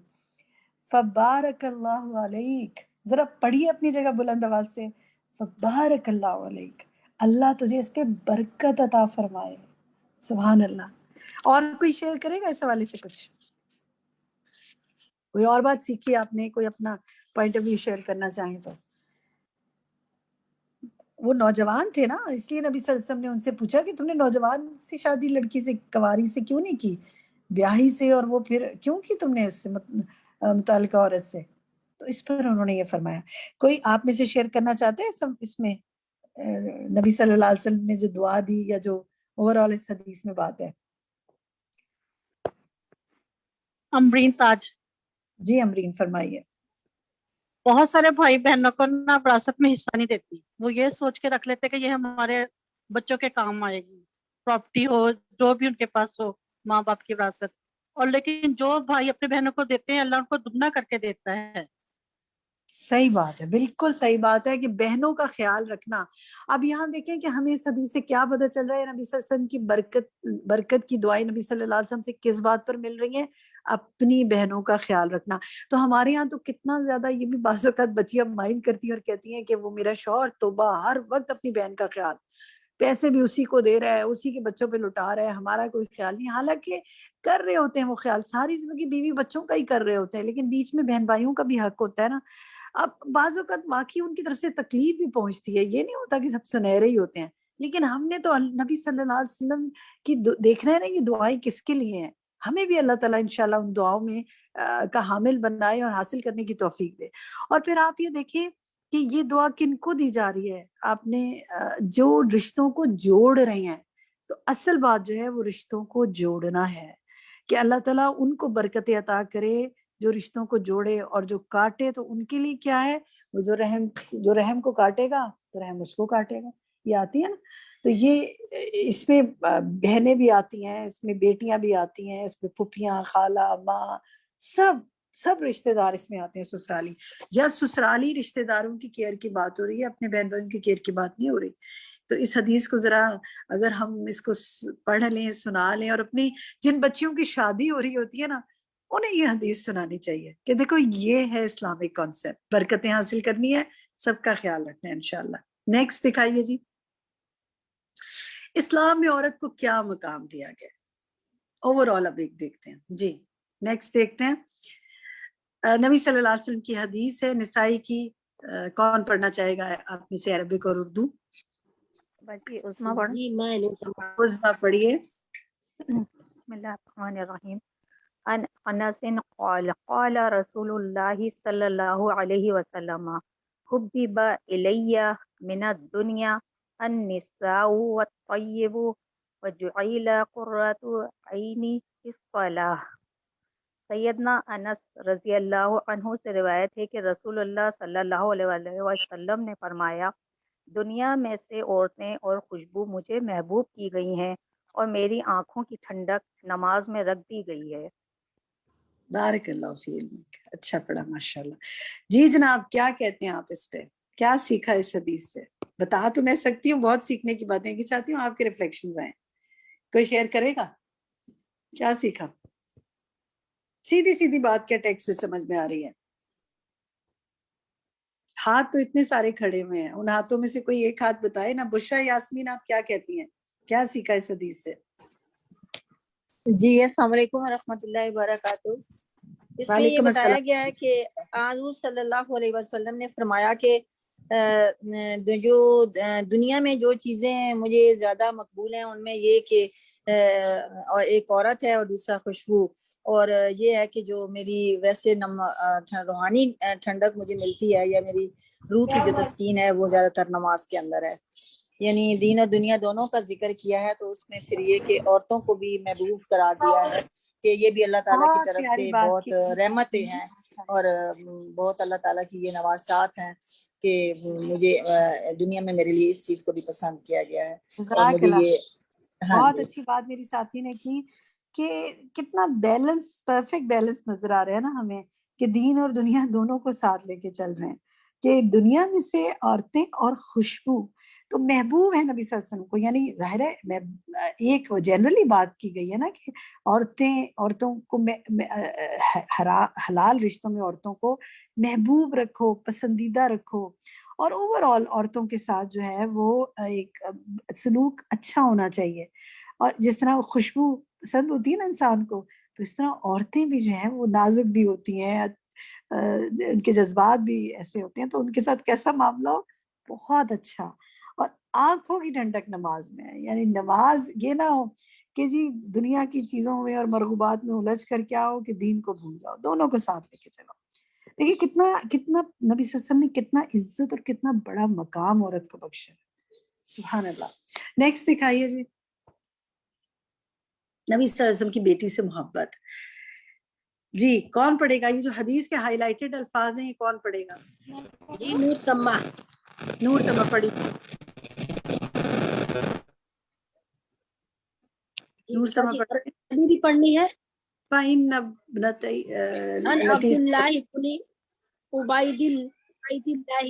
فبارک اللہ علیک، ذرا پڑھیے اپنی جگہ بلند آواز سے، فبارک اللہ علیک، اللہ تجھے اس پہ برکت عطا فرمائے۔ سبحان اللہ۔ اور کوئی شیئر کرے گا اس حوالے سے کچھ؟ کوئی اور بات سیکھی آپ نے؟ کوئی اپنا پوائنٹ آف ویو شیئر کرنا چاہیں تو. وہ نوجوان تھے نا، اس لیے نبی صلی اللہ علیہ وسلم نے ان سے پوچھا کہ تم نے نوجوان سے شادی لڑکی سے، کنواری سے کیوں نہیں کی، بیاہی سے، اور وہ پھر کیوں کی تم نے اس سے متعلقہ عورت سے؟ تو اس پر انہوں نے یہ فرمایا. کوئی آپ میں سے شیئر کرنا چاہتے ہیں سب اس میں نبی صلی اللہ علیہ وسلم نے جو دعا دی یا جو اوور آل اس حدیث میں بات ہے؟ امرین تاج. جی امرین فرمائیے. بہت سارے بھائی بہنوں کو نا وراثت میں حصہ نہیں دیتی، وہ یہ سوچ کے رکھ لیتے کہ یہ ہمارے بچوں کے کام آئے گی، پراپرٹی ہو جو بھی ان کے پاس ہو، ماں باپ کی وراثت. اور لیکن جو بھائی اپنے بہنوں کو دیتے ہیں اللہ ان کو دگنا کر کے دیتا ہے. صحیح بات ہے، بالکل صحیح بات ہے کہ بہنوں کا خیال رکھنا. اب یہاں دیکھیں کہ ہمیں اس حدیث سے کیا پتہ چل رہا ہے، نبی صلی اللہ علیہ وسلم کی برکت کی دعائیں نبی صلی اللہ علیہ وسلم سے کس بات پر مل رہی ہیں؟ اپنی بہنوں کا خیال رکھنا. تو ہمارے یہاں تو کتنا زیادہ یہ بھی بعض اوقات بچیاں مائنڈ کرتی ہیں اور کہتی ہیں کہ وہ میرا شوہر توبہ ہر وقت اپنی بہن کا خیال، پیسے بھی اسی کو دے رہا ہے، اسی کے بچوں پہ لٹا رہا ہے، ہمارا کوئی خیال نہیں. حالانکہ کر رہے ہوتے ہیں وہ خیال، ساری زندگی بیوی بچوں کا ہی کر رہے ہوتے ہیں، لیکن بیچ میں بہن بھائیوں کا بھی حق ہوتا ہے نا. اب بعض اوقات واقعی ان کی طرف سے تکلیف بھی پہنچتی ہے، یہ نہیں ہوتا کہ سب سنہرے ہی ہوتے ہیں، لیکن ہم نے تو نبی صلی اللہ علیہ وسلم کی دیکھنا ہے نا یہ دعائیں کس کے لیے ہیں. ہمیں بھی اللہ تعالیٰ انشاءاللہ ان دعاؤں میں کا حامل بنائے اور حاصل کرنے کی توفیق دے. اور پھر آپ یہ دیکھیں کہ یہ دعا کن کو دی جا رہی ہے؟ آپ نے جو رشتوں کو جوڑ رہے ہیں، تو اصل بات جو ہے وہ رشتوں کو جوڑنا ہے کہ اللہ تعالیٰ ان کو برکت عطا کرے جو رشتوں کو جوڑے، اور جو کاٹے تو ان کے لیے کیا ہے، وہ جو رحم کو کاٹے گا تو رحم اس کو کاٹے گا. یہ آتی ہے نا. تو یہ اس میں بہنیں بھی آتی ہیں، اس میں بیٹیاں بھی آتی ہیں، اس میں پھپھیاں، خالہ، ماں، سب رشتہ دار اس میں آتے ہیں. سسرالی یا سسرالی رشتہ داروں کی کیئر کی بات ہو رہی ہے، اپنے بہن بھائیوں کی کیئر کی بات نہیں ہو رہی. تو اس حدیث کو ذرا اگر ہم اس کو پڑھ لیں، سنا لیں، اور اپنی جن بچیوں کی شادی ہو رہی ہوتی ہے نا انہیں یہ حدیث سنانی چاہیے کہ دیکھو یہ ہے اسلامک کانسیپٹ، برکتیں حاصل کرنی ہے، سب کا خیال رکھنا ہے انشاءاللہ. نیکسٹ دکھائیے جی. اسلام میں عورت کو کیا مقام دیا گیا اوور آل؟ اب ایک دیکھتے ہیں جی. نیکسٹ دیکھتے ہیں. نبی صلی اللہ علیہ وسلم کی حدیث ہے نسائی کی. کون پڑھنا چاہے گا آپ میں سے عربک اور اردو؟ جی عظما پڑھیں. جی میں عظما پڑھیے. بسم اللہ الرحمن الرحیم. عن انس قال قال رسول اللہ صلی اللہ علیہ وسلم حبب الی من الدنیا النساء والطیب وجعل قرۃ عینی فی الصلاۃ. سیدنا انس رضی اللہ عنہ سے روایت ہے کہ رسول اللہ صلی اللہ علیہ وسلم نے فرمایا، دنیا میں سے عورتیں اور خوشبو مجھے محبوب کی گئی ہیں اور میری آنکھوں کی ٹھنڈک نماز میں رکھ دی گئی ہے. بارک اللہ فیک، اچھا پڑھا ماشاءاللہ. جی جناب کیا کہتے ہیں آپ اس پہ؟ کیا سیکھا اس حدیث سے؟ بتا تو میں سکتی ہوں، بہت سیکھنے کی باتیں کہ چاہتی ہوں آپ کے ریفلیکشنز آئیں. کوئی شیئر کرے گا کیا سیکھا؟ سیدھی سیدھی بات کیا ٹیکسٹ سے سمجھ میں آ رہی ہے؟ ہاتھ تو اتنے سارے کھڑے ہوئے ہیں، ان ہاتھوں میں سے کوئی ایک ہاتھ بتائے نا. بشرا، یاسمین، آپ کیا کہتی ہیں؟ کیا سیکھا اس حدیث سے؟ جی السلام علیکم ورحمۃ اللہ وبرکاتہ. اس میں یہ بتایا گیا ہے کہ حضور صلی اللہ علیہ وسلم نے فرمایا کہ جو دنیا میں جو چیزیں مجھے زیادہ مقبول ہیں ان میں یہ کہ ایک عورت ہے اور دوسرا خوشبو، اور یہ ہے کہ جو میری ویسے روحانی ٹھنڈک مجھے ملتی ہے یا میری روح کی جو تسکین ہے وہ زیادہ تر نماز کے اندر ہے. یعنی دین اور دنیا دونوں کا ذکر کیا ہے، تو اس میں پھر یہ کہ عورتوں کو بھی محبوب قرار دیا ہے کہ یہ بھی اللہ تعالیٰ کی طرف سے بہت رحمتیں ہیں اور بہت اللہ تعالیٰ کی یہ نوازشات ہیں کہ مجھے دنیا میں میرے لیے اس چیز کو بھی پسند کیا گیا ہے. اور مجھے یہ بہت اچھی بات میری ساتھی نے کی کہ کتنا بیلنس، پرفیکٹ بیلنس نظر آ رہا ہے نا ہمیں کہ دین اور دنیا دونوں کو ساتھ لے کے چل رہے ہیں کہ دنیا میں سے عورتیں اور خوشبو تو محبوب ہے نبی صلی اللہ علیہ وسلم کو. یعنی ظاہر ہے ایک جنرلی بات کی گئی ہے نا کہ عورتوں کو حلال رشتوں میں عورتوں کو محبوب رکھو، پسندیدہ رکھو، اور اوور آل عورتوں کے ساتھ جو ہے وہ ایک سلوک اچھا ہونا چاہیے. اور جس طرح خوشبو پسند ہوتی ہے نا انسان کو، تو اس طرح عورتیں بھی جو ہیں وہ نازک بھی ہوتی ہیں، ان کے جذبات بھی ایسے ہوتے ہیں، تو ان کے ساتھ کیسا معاملہ ہو، بہت اچھا. اور آنکھوں کی ٹھنڈک نماز میں ہے، یعنی نماز یہ نہ ہو کہ جی دنیا کی چیزوں میں اور مرغوبات میں الجھ کر کیا ہو کہ دین کو بھول جاؤ. دونوں کو ساتھ لے کے چلو. دیکھیے کتنا کتنا نبی صلی اللہ علیہ وسلم نے کتنا عزت اور کتنا بڑا مقام عورت کو بخشا. سبحان اللہ. نیکسٹ دکھائیے جی. نبی صلی اللہ علیہ وسلم کی بیٹی سے محبت. جی کون پڑھے گا؟ یہ جو حدیث کے ہائی لائٹڈ الفاظ ہیں یہ کون پڑھے گا؟ جی نور سما. نور سما پڑھی. نور سما پڑھی بھی پڑھنی ہے. فَإِنَّ عن عبد الله بن عبید اللہ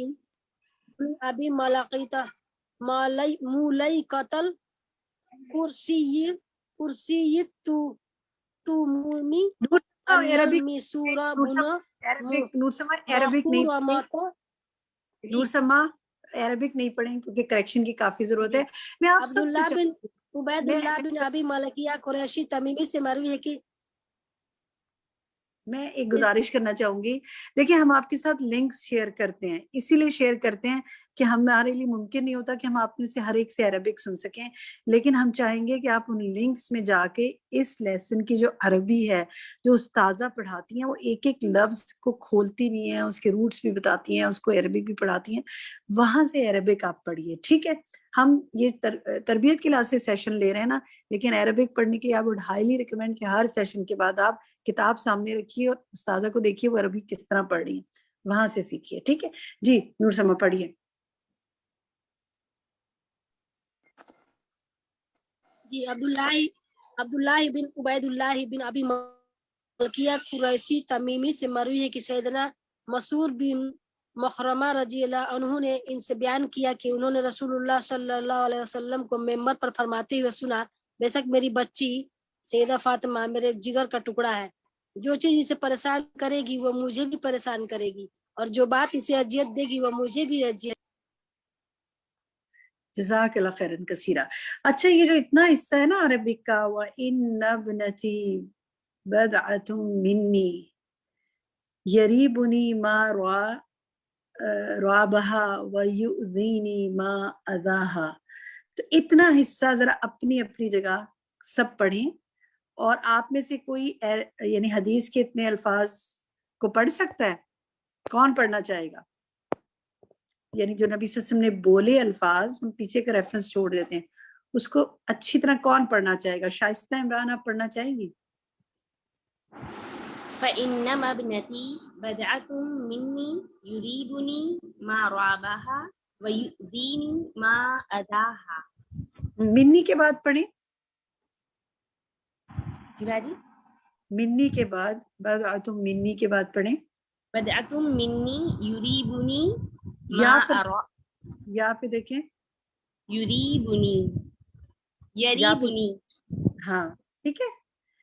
بن ابی ملیکۃ کرسی تومونی النمی سورہ بنا نور سما عربک نہیں پڑھیں. نور سما عربک نہیں پڑھیں کیونکہ کریکشن کی کافی ضرورت ہے. میں آپ سب سے عبید اللہ بن ابی ملکیہ قریشی تمیمی سے مروی ہے کہ میں ایک گزارش کرنا چاہوں گی. دیکھیں ہم آپ کے ساتھ لنکس شیئر کرتے ہیں، اسی لیے شیئر کرتے ہیں کہ ہمارے لیے ممکن نہیں ہوتا کہ ہم آپ میں سے ہر ایک سے عربک سن سکیں، لیکن ہم چاہیں گے کہ آپ ان لنکس میں جا کے اس لیسن کی جو عربی ہے جو استاذہ پڑھاتی ہیں وہ ایک ایک لفظ کو کھولتی بھی ہیں، اس کے روٹس بھی بتاتی ہیں، اس کو عربک بھی پڑھاتی ہیں، وہاں سے عربک آپ پڑھیے. ٹھیک ہے، ہم یہ تربیت کے لحاظ سے سیشن لے رہے ہیں نا، لیکن عربک پڑھنے کے لیے آپ وڈ ہائیلی ریکمینڈ کہ ہر سیشن کے بعد آپ کتاب سامنے رکھیے اور استاذہ کو دیکھیے وہ عربی کس طرح پڑھ رہی ہیں، وہاں سے سیکھیے. ٹھیک ہے جی. نور سما پڑھیے. جی عبداللہ بن عبید اللہ بن ابی ملکیہ قریشی تمیمی سے مروی ہے کہ سیدنا مسعود بن مخرمہ رضی اللہ عنہ نے ان سے بیان کیا کہ انہوں نے رسول اللہ صلی اللہ علیہ وسلم کو ممبر پر فرماتے ہوئے سنا، بے شک میری بچی سیدہ فاطمہ میرے جگر کا ٹکڑا ہے، جو چیز اسے پریشان کرے گی وہ مجھے بھی پریشان کرے گی، اور جو بات اسے اذیت دے گی وہ مجھے بھی اذیت. جزاک اللہ خیرن کثیرہ. اچھا یہ جو اتنا حصہ ہے نا عربک کا، وَإِنَّ ابْنَتِي بَضْعَةٌ مِّنِّي يَرِيبُنِي مَا رَابَهَا وَيُؤْذِينِي مَا أَذَاهَا. تو اتنا حصہ ذرا اپنی اپنی جگہ سب پڑھیں، اور آپ میں سے کوئی یعنی حدیث کے اتنے الفاظ کو پڑھ سکتا ہے؟ کون پڑھنا چاہے گا؟ یعنی جو نبی صلی اللہ علیہ وسلم نے بولے الفاظ، ہم پیچھے کا ریفرنس چھوڑ دیتے ہیں، اس کو اچھی طرح کون پڑھنا چاہے گا؟ شائستہ عمران آپ پڑھنا چاہیں گی؟ فَإِنَّمَا ابْنَتِي بَضْعَةٌ مِّنِّي يُرِيبُنِي مَا رَابَهَا وَيُؤْذِينِي مَا أَذَاهَا. منی کے بعد پڑھیں. جی باجی منی کے بعد بضعۃ منی کے بعد پڑھیں. بَضْعَةٌ مِّنِّي يُرِيبُنِي یا پہ دیکھیں یریبنی یریبنی. ہاں ٹھیک ہے.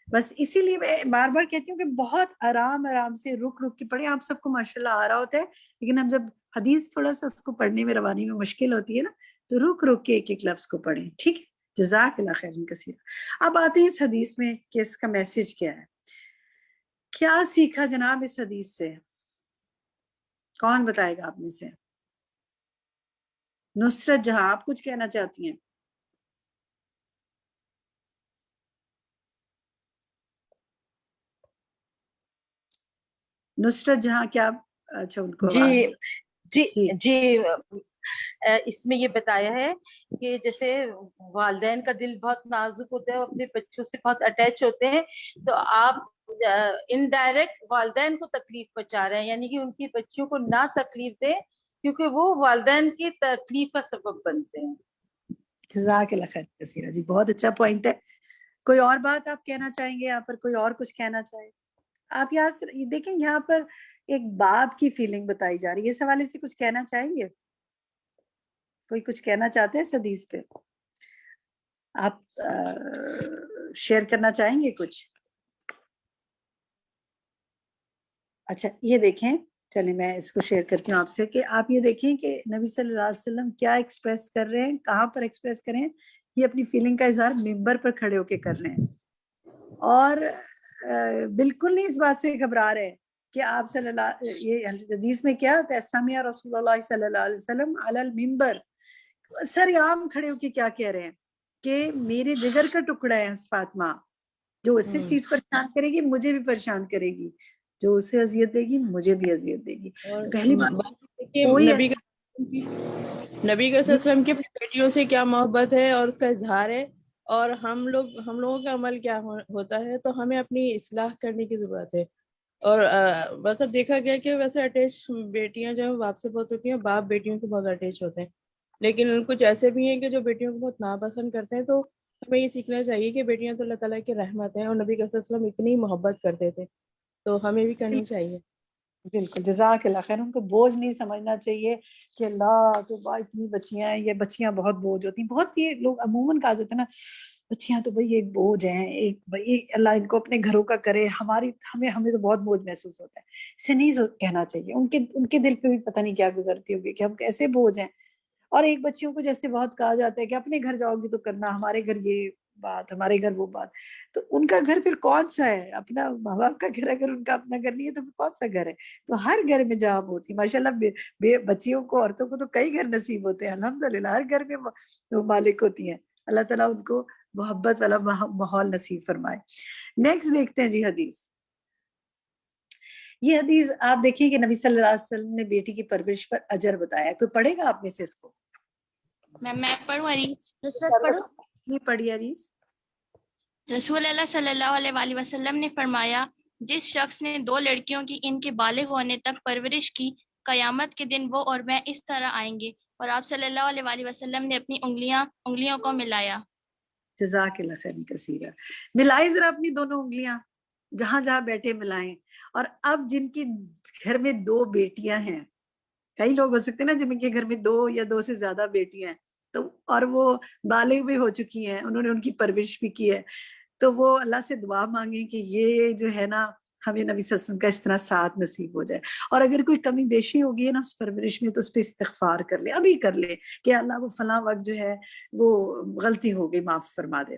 بس اسی لیے میں بار بار کہتی ہوں کہ بہت آرام آرام سے رک رک کے پڑھیں. آپ سب کو ماشاءاللہ آ رہا ہوتا ہے، لیکن ہم جب حدیث تھوڑا سا اس کو پڑھنے میں روانی میں مشکل ہوتی ہے نا، تو رک رک کے ایک ایک لفظ کو پڑھیں. ٹھیک ہے. جزاک اللہ خیرن کثیر. اب آتے ہیں اس حدیث میں کہ اس کا میسج کیا ہے. کیا سیکھا جناب اس حدیث سے؟ کون بتائے گا آپ میں سے؟ نصرت جہاں آپ کچھ کہنا چاہتی ہیں؟ نصرت جہاں کیا؟ اچھا ان کو جی اس میں یہ بتایا ہے کہ جیسے والدین کا دل بہت نازک ہوتا ہے، وہ اپنے بچوں سے بہت اٹیچ ہوتے ہیں، تو آپ انڈائریکٹ والدین کو تکلیف پہنچا رہے ہیں، یعنی کہ ان کی بچیوں کو نہ تکلیف دیں کیونکہ وہ والدین کی تکلیف کا سبب بنتے ہیں. جزاک اللہ خیر کثیرہ. جی بہت اچھا پوائنٹ ہے. کوئی اور بات آپ کہنا چاہیں گے یہاں پر؟ کوئی اور کچھ کہنا چاہے؟ آپ یہاں دیکھیں یہاں پر ایک باپ کی فیلنگ بتائی جا رہی ہے، اس حوالے سے کچھ کہنا چاہیں گے؟ کوئی کچھ کہنا چاہتے ہیں اس حدیث پہ؟ آپ شیئر کرنا چاہیں گے کچھ؟ اچھا یہ دیکھیں، چلیں میں اس کو شیئر کرتی ہوں آپ سے کہ آپ یہ دیکھیں کہ نبی صلی اللہ علیہ وسلم کیا ایکسپریس کر رہے ہیں، کہاں پر ایکسپریس کریں. یہ اپنی فیلنگ کا اظہار ممبر پر کھڑے ہو کے کر رہے ہیں، اور بالکل نہیں اس بات سے گھبرا رہے کہ آپ صلی اللہ، یہ حدیث میں کیا سمع رسول اللہ صلی اللہ علیہ وسلم علی المنبر، سر عام کھڑے ہو کے کیا کہہ رہے ہیں کہ میرے جگر کا ٹکڑا ہے فاطمہ، جو اس سے چیز پریشان کرے گی مجھے بھی پریشان کرے گی، جو اسے اذیت دے گی مجھے بھی اذیت دے گی. پہلی بات نبی کے وسلم کے بیٹیوں سے کیا محبت ہے اور اس کا اظہار ہے، اور ہم لوگوں کا عمل کیا ہوتا ہے. تو ہمیں اپنی اصلاح کرنے کی ضرورت ہے. اور مطلب دیکھا گیا کہ ویسے اٹیچ بیٹیاں جو ہیں باپ سے بہت ہوتی ہیں، باپ بیٹیوں سے بہت اٹیچ ہوتے ہیں، لیکن کچھ ایسے بھی ہیں کہ جو بیٹیوں کو بہت ناپسند کرتے ہیں. تو ہمیں یہ سیکھنا چاہیے کہ بیٹیاں تو اللہ تعالیٰ کی رحمت ہیں، اور نبی صلی اللہ علیہ وسلم اتنی محبت کرتے تھے، تو ہمیں بھی کرنی چاہیے. بالکل، جزاک اللہ خیر. ان کو بوجھ نہیں سمجھنا چاہیے کہ اللہ تو اتنی بچیاں ہیں، یہ بچیاں بہت بوجھ ہوتی ہیں. بہت یہ لوگ عموماً کہا جاتا ہے نا بچیاں تو بھائی ایک بوجھ ہیں، ایک بھائی اللہ ان کو اپنے گھروں کا کرے، ہمیں تو بہت بوجھ محسوس ہوتا ہے. اسے نہیں کہنا چاہیے. ان کے دل پہ بھی پتہ نہیں کیا گزرتی ہوگی کہ ہم کیسے بوجھ ہیں. اور ایک بچیوں کو جیسے بہت کہا جاتا ہے کہ اپنے گھر جاؤ گی تو کرنا، ہمارے گھر یہ بات، ہمارے گھر وہ بات. تو ان کا گھر پھر کون سا ہے؟ اپنا ماں باپ کا گھر. اگر ان کا اپنا گھر نہیں ہے تو پھر کون سا گھر ہے؟ تو ہر گھر میں جہاں ہوتی ماشاءاللہ بچیوں کو، عورتوں کو تو کئی گھر نصیب ہوتے ہیں الحمدللہ. ہر گھر میں وہ مالک ہوتی ہیں. اللہ تعالیٰ ان کو محبت والا ماحول نصیب فرمائے. نیکسٹ دیکھتے ہیں جی حدیث. یہ حدیث آپ دیکھیں کہ نبی صلی اللہ علیہ وسلم نے بیٹی کی پرورش پر اجر بتایا. کوئی پڑھے گا آپ میں سے اس کو؟ میں پڑھوں حدیث؟ نہیں پڑھی حدیث. رسول اللہ صلی اللہ علیہ وآلہ وسلم نے فرمایا، جس شخص نے 2 لڑکیوں کی ان کے بالغ ہونے تک پرورش کی، قیامت کے دن وہ اور میں اس طرح آئیں گے. اور آپ صلی اللہ علیہ وآلہ وسلم نے اپنی انگلیوں کو ملایا. جزاک اللہ خیر کثیرا. ملائے ذرا اپنی دونوں انگلیاں، جہاں جہاں بیٹھے ملائیں. اور اب جن کی گھر میں 2 بیٹیاں ہیں، کئی لوگ ہو سکتے ہیں نا جن کے گھر میں 2 یا 2 سے زیادہ بیٹیاں ہیں، تو اور وہ بالغ بھی ہو چکی ہیں، انہوں نے ان کی پرورش بھی کی ہے، تو وہ اللہ سے دعا مانگیں کہ یہ جو ہے نا ہمیں نبی صلی اللہ علیہ وسلم کا اس طرح ساتھ نصیب ہو جائے. اور اگر کوئی کمی بیشی ہوگی ہے نا اس پرورش میں تو اس پہ استغفار کر لے، ابھی کر لے کہ اللہ وہ فلاں وقت جو ہے وہ غلطی ہو گئی، معاف فرما دے.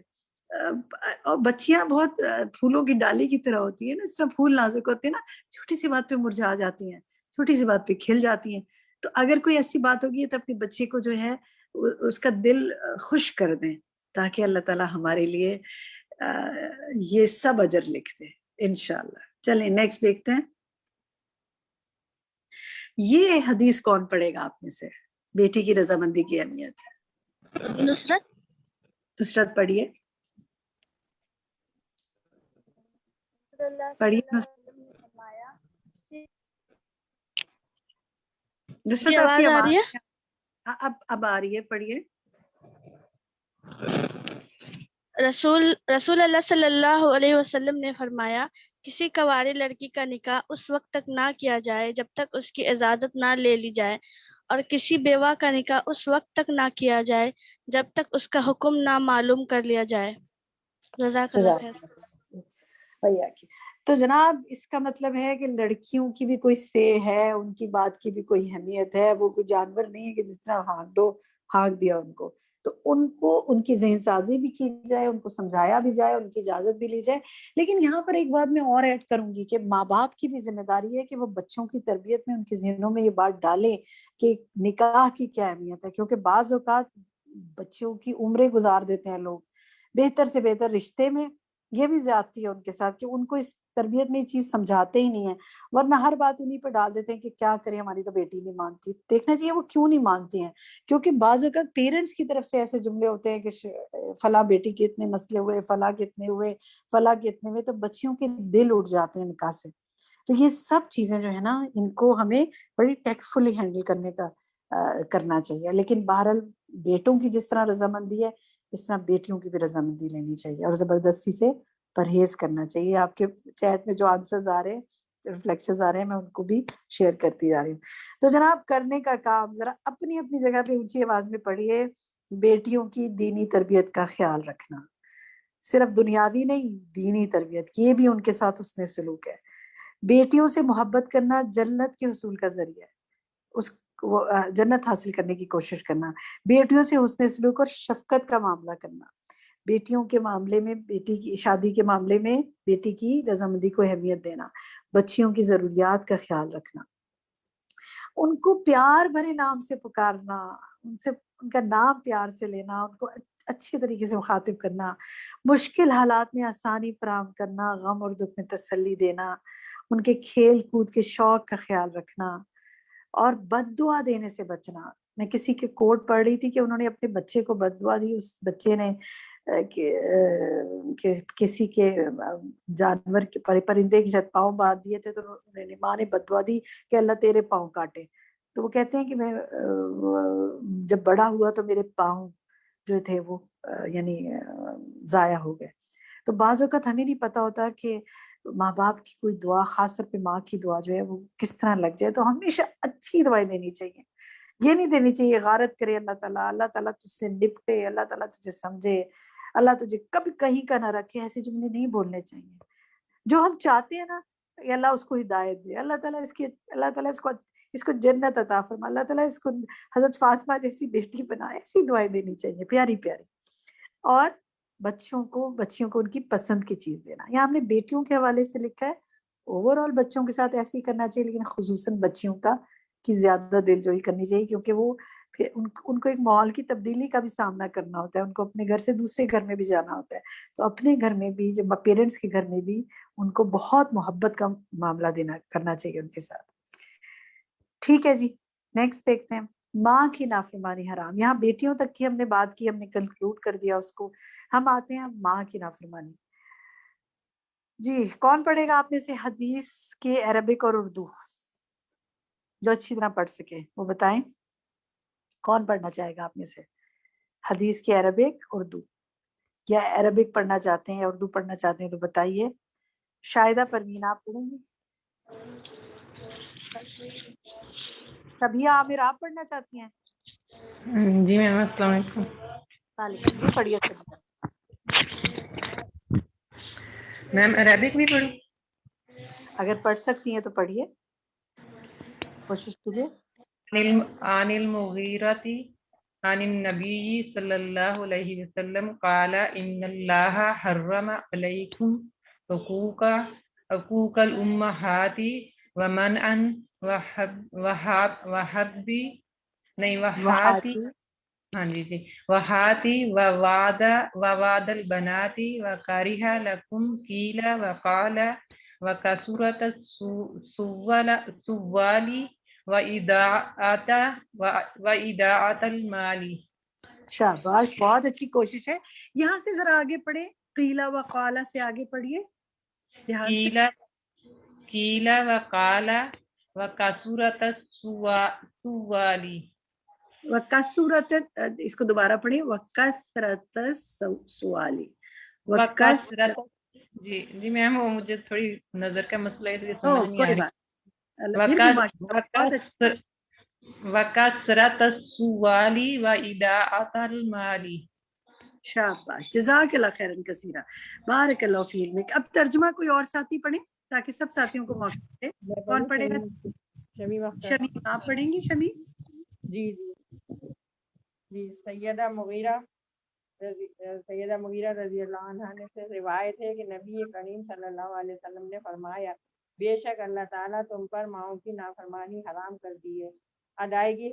اور بچیاں بہت پھولوں کی ڈالی کی طرح ہوتی ہیں نا، اس طرح پھول نازک ہوتے ہیں نا، چھوٹی سی بات پہ مرجھا جاتی ہیں، چھوٹی سی بات پہ کھل جاتی ہیں. تو اگر کوئی ایسی بات ہوگی تو اپنے بچے کو جو ہے اس کا دل خوش کر دیں تاکہ اللہ تعالیٰ ہمارے لیے یہ سب اجر لکھ دے انشاءاللہ. چلیں نیکسٹ دیکھتے ہیں. یہ حدیث کون پڑھے گا آپ میں سے؟ بیٹی کی رضامندی کی اہمیت. نصرت پڑھیے. پڑھیے نصرت. آپ کی آواز اب آ رہی ہے، پڑھیے. رسول اللہ صلی اللہ علیہ وسلم نے فرمایا، کسی کنواری لڑکی کا نکاح اس وقت تک نہ کیا جائے جب تک اس کی اجازت نہ لے لی جائے، اور کسی بیوہ کا نکاح اس وقت تک نہ کیا جائے جب تک اس کا حکم نہ معلوم کر لیا جائے. جزاک اللہ خیر. تو جناب اس کا مطلب ہے کہ لڑکیوں کی بھی کوئی سے ہے، ان کی بات کی بھی کوئی اہمیت ہے. وہ کوئی جانور نہیں ہے کہ جس طرح ہانک دیا ان کو. تو ان کو ان کی ذہن سازی بھی کی جائے، ان کو سمجھایا بھی جائے، ان کی اجازت بھی لی جائے. لیکن یہاں پر ایک بات میں اور ایڈ کروں گی کہ ماں باپ کی بھی ذمہ داری ہے کہ وہ بچوں کی تربیت میں ان کے ذہنوں میں یہ بات ڈالیں کہ نکاح کی کیا اہمیت ہے. کیونکہ بعض اوقات بچوں کی عمریں گزار دیتے ہیں لوگ بہتر سے بہتر رشتے میں. یہ بھی زیادتی ہے ان کے ساتھ کہ ان کو اس تربیت میں یہ چیز سمجھاتے ہی نہیں ہیں، ورنہ ہر بات انہیں پہ ڈال دیتے ہیں کہ کیا کریں ہماری تو بیٹی نہیں مانتی. دیکھنا چاہیے وہ کیوں نہیں مانتی ہیں. کیونکہ بعض اوقات پیرنٹس کی طرف سے ایسے جملے ہوتے ہیں کہ فلاں بیٹی کے اتنے مسئلے ہوئے، فلاں کے اتنے ہوئے، فلاں کے اتنے ہوئے، تو بچیوں کے دل اٹھ جاتے ہیں نکاح سے. تو یہ سب چیزیں جو ہے نا ان کو ہمیں بڑی ٹیکٹفلی ہینڈل کرنا چاہیے. لیکن بہرحال بیٹوں کی جس طرح رضامندی ہے اس طرح بیٹیوں کی بھی رضامندی لینی چاہیے اور زبردستی سے پرہیز کرنا چاہیے. آپ کے چیٹ میں جو آنسرز آ رہے ہیں، ریفلیکشنز آ رہے ہیں، میں ان کو بھی شیئر کرتی جا رہی ہوں. تو جناب کرنے کا کام ذرا اپنی اپنی جگہ پہ اونچی آواز میں پڑھیے. بیٹیوں کی دینی تربیت کا خیال رکھنا، صرف دنیاوی نہیں دینی تربیت کی، یہ بھی ان کے ساتھ حسن سلوک ہے. بیٹیوں سے محبت کرنا جنت کے حصول کا ذریعہ ہے، اس جنت حاصل کرنے کی کوشش کرنا. بیٹیوں سے حسن سلوک اور شفقت کا معاملہ کرنا. بیٹیوں کے معاملے میں، بیٹی کی شادی کے معاملے میں بیٹی کی رضامندی کو اہمیت دینا، بچیوں کی ضروریات کا خیال رکھنا، ان کو پیار بھرے نام سے پکارنا، ان کا نام پیار سے لینا، ان کو اچھے طریقے سے مخاطب کرنا، مشکل حالات میں آسانی فراہم کرنا، غم اور دکھ میں تسلی دینا، ان کے کھیل کود کے شوق کا خیال رکھنا، اور بد دعا دینے سے بچنا۔ میں کسی کے کوٹ پڑھ رہی تھی کہ انہوں نے اپنے بچے کو بد دعا دی، اس بچے نے کسی کے جانور کے پرندے کے شاید پاؤں باندھ دیے تھے، تو ماں نے بد دعا دی کہ اللہ تیرے پاؤں کاٹے۔ تو وہ کہتے ہیں کہ میں جب بڑا ہوا تو میرے پاؤں جو تھے وہ یعنی ضائع ہو گئے۔ تو بعض اوقات ہمیں نہیں پتہ ہوتا کہ ماں باپ کی کوئی دعا، خاص طور پہ ماں کی دعا جو ہے وہ کس طرح لگ جائے، تو ہمیشہ اچھی دعائیں دینی چاہیے، یہ نہیں دینی چاہیے غارت کرے اللہ تعالیٰ، اللہ تعالیٰ تجھ سے نپٹے، اللہ تعالیٰ تجھے سمجھے، اللہ تجھے کبھی کہیں کا نہ رکھے، ایسے جملے نہیں بولنے چاہیے۔ جو ہم چاہتے ہیں نا کہ اللہ اس کو ہدایت دے، اللہ تعالیٰ اس کو جنت عطا فرما، اللہ تعالیٰ اس کو حضرت فاطمہ جیسی بیٹی بنائے، ایسی دعائیں دینی چاہیے پیاری پیاری۔ اور بچیوں کو ان کی پسند کی چیز دینا۔ یہاں ہم نے بیٹیوں کے حوالے سے لکھا ہے، اوور آل بچوں کے ساتھ ایسے ہی کرنا چاہیے، لیکن خصوصاً بچیوں کی زیادہ دلجوئی کرنی چاہیے، کیونکہ وہ پھر ان کو ایک ماحول کی تبدیلی کا بھی سامنا کرنا ہوتا ہے، ان کو اپنے گھر سے دوسرے گھر میں بھی جانا ہوتا ہے، تو اپنے گھر میں بھی، جب پیرنٹس کے گھر میں بھی ان کو بہت محبت کا معاملہ کرنا چاہیے ان کے ساتھ۔ ٹھیک ہے جی، نیکسٹ دیکھتے ہیں، ماں کی نافرمانی حرام۔ یہاں بیٹیوں تک کی ہم نے بات کی، ہم نے کنکلوڈ کر دیا اس کو، ہم آتے ہیں ماں کی نافرمانی۔ جی کون پڑھے گا آپ میں سے حدیث کے عربک اور اردو، جو اچھی طرح پڑھ سکے وہ بتائیں، کون پڑھنا چاہے گا آپ میں سے حدیث کے عربک اردو، یا عربک پڑھنا چاہتے ہیں یا اردو پڑھنا چاہتے ہیں تو بتائیے۔ شاہدہ پروین آپ پڑھیں گی؟ سبیہ عامر آپ پڑھنا چاہتی ہیں؟ جی میم السلام علیکم۔ وعلیکم، جی پڑھیے سبیہ۔ میم عربک بھی پڑھوں؟ اگر پڑھ سکتی ہیں تو پڑھیے، کوشش کیجیے۔ عن المغیرۃ عن النبی صلی اللہ علیہ وسلم قال ان اللہ حرم علیکم حقوق الامہات ومنعا وہاتی ووعد البنات وکرہ لکم قیل وقال وکثرت السؤال وإداعۃ المال۔ شاباش، بہت اچھی کوشش ہے۔ یہاں سے ذرا آگے پڑھیں، قیلا وقالا سے آگے پڑھیے دھیان سے۔ قیلا وقالا وکثرت السؤال، وکثرت، اس کو دوبارہ پڑھیں، وکثرت السؤال، وکثرت۔ جی میم وہ مجھے تھوڑی نظر کا مسئلہ ہے تو سمجھ نہیں آ رہی۔ وکثرت السؤال وإداعۃ المال۔ شاباش، جزاک اللہ خیرا کثیرا، بارک اللہ فی علمک۔ اب ترجمہ کوئی اور ساتھی پڑھیں تاکہ سب ساتھیوں کو موقع ملے۔ کون پڑھے گا؟ شمیم آپ پڑھیں گی؟ شمیم جی سیدہ مغیرہ رضی اللہ عنہ نے سے روایت ہے کہ نبی کریم صلی اللہ علیہ وسلم نے فرمایا، بے شک اللہ تعالیٰ تم پر ماؤں کی نافرمانی حرام کر دی ہے، ادائیگی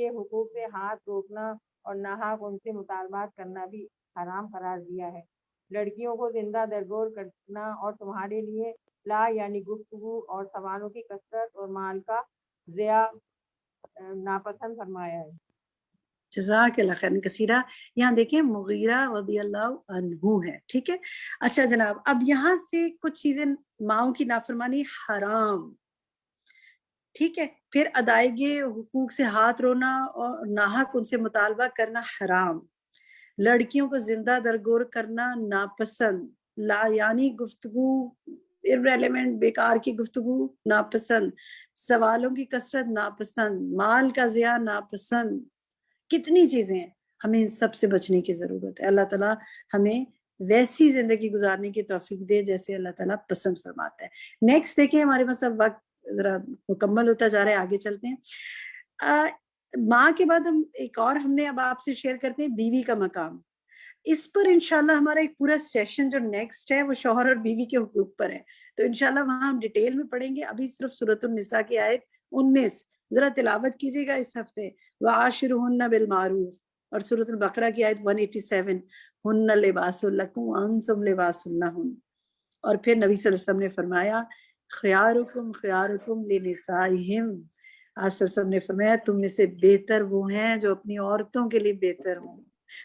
حقوق سے ہاتھ روکنا اور ناحق ان سے مطالبات کرنا بھی حرام قرار دیا ہے، لڑکیوں کو زندہ درگور کرنا اور تمہارے لیے لا یعنی گفتگو اور سوالوں کی کثرت اور مال کا ضیاع ناپسند فرمایا ہے۔ جزاک اللہ خیر کثیرہ۔ یہاں دیکھیں مغیرہ رضی اللہ عنہ ہے، ٹھیک ہے۔ اچھا جناب، اب یہاں سے کچھ چیزیں، ماؤں کی نافرمانی حرام، ٹھیک ہے، پھر ادائیگی حقوق سے ہاتھ رونا اور ناحق ان سے مطالبہ کرنا حرام، لڑکیوں کو زندہ درگور کرنا ناپسند، لا یعنی گفتگو irrelevant بیکار کی گفتگو ناپسند، سوالوں کی کثرت ناپسند، مال کا ضیاع ناپسند، کتنی چیزیں ہیں، ہمیں ان سب سے بچنے کی ضرورت ہے۔ اللہ تعالیٰ ہمیں ویسی زندگی گزارنے کی توفیق دے جیسے اللہ تعالیٰ پسند فرماتا ہے۔ نیکسٹ دیکھیں، ہمارے پاس اب وقت ذرا مکمل ہوتا جا رہا ہے، آگے چلتے ہیں۔ ماں کے بعد ہم ایک اور ہم نے اب آپ سے شیئر کرتے ہیں بیوی کا مقام۔ اس پر انشاءاللہ ہمارا ایک پورا سیشن جو نیکسٹ ہے وہ شوہر اور بیوی کے حقوق پر ہے، تو انشاءاللہ وہاں ہم ڈیٹیل میں پڑھیں گے. ابھی صرف سورۃ النساء کی آیت 19 ذرا تلاوت کیجیے گا اس ہفتے. وعاشرہن بالمعروف، اور سورۃ البقرہ کی آیت 187 ہن لباس لکم وانتم لباس لہن. اور پھر نبی صلی اللہ علیہ وسلم نے فرمایا خیارکم خیارکم لنسائہم، آپ صلی اللہ علیہ وسلم نے فرمایا تم میں سے بہتر وہ ہیں جو اپنی عورتوں کے لیے بہتر ہوں.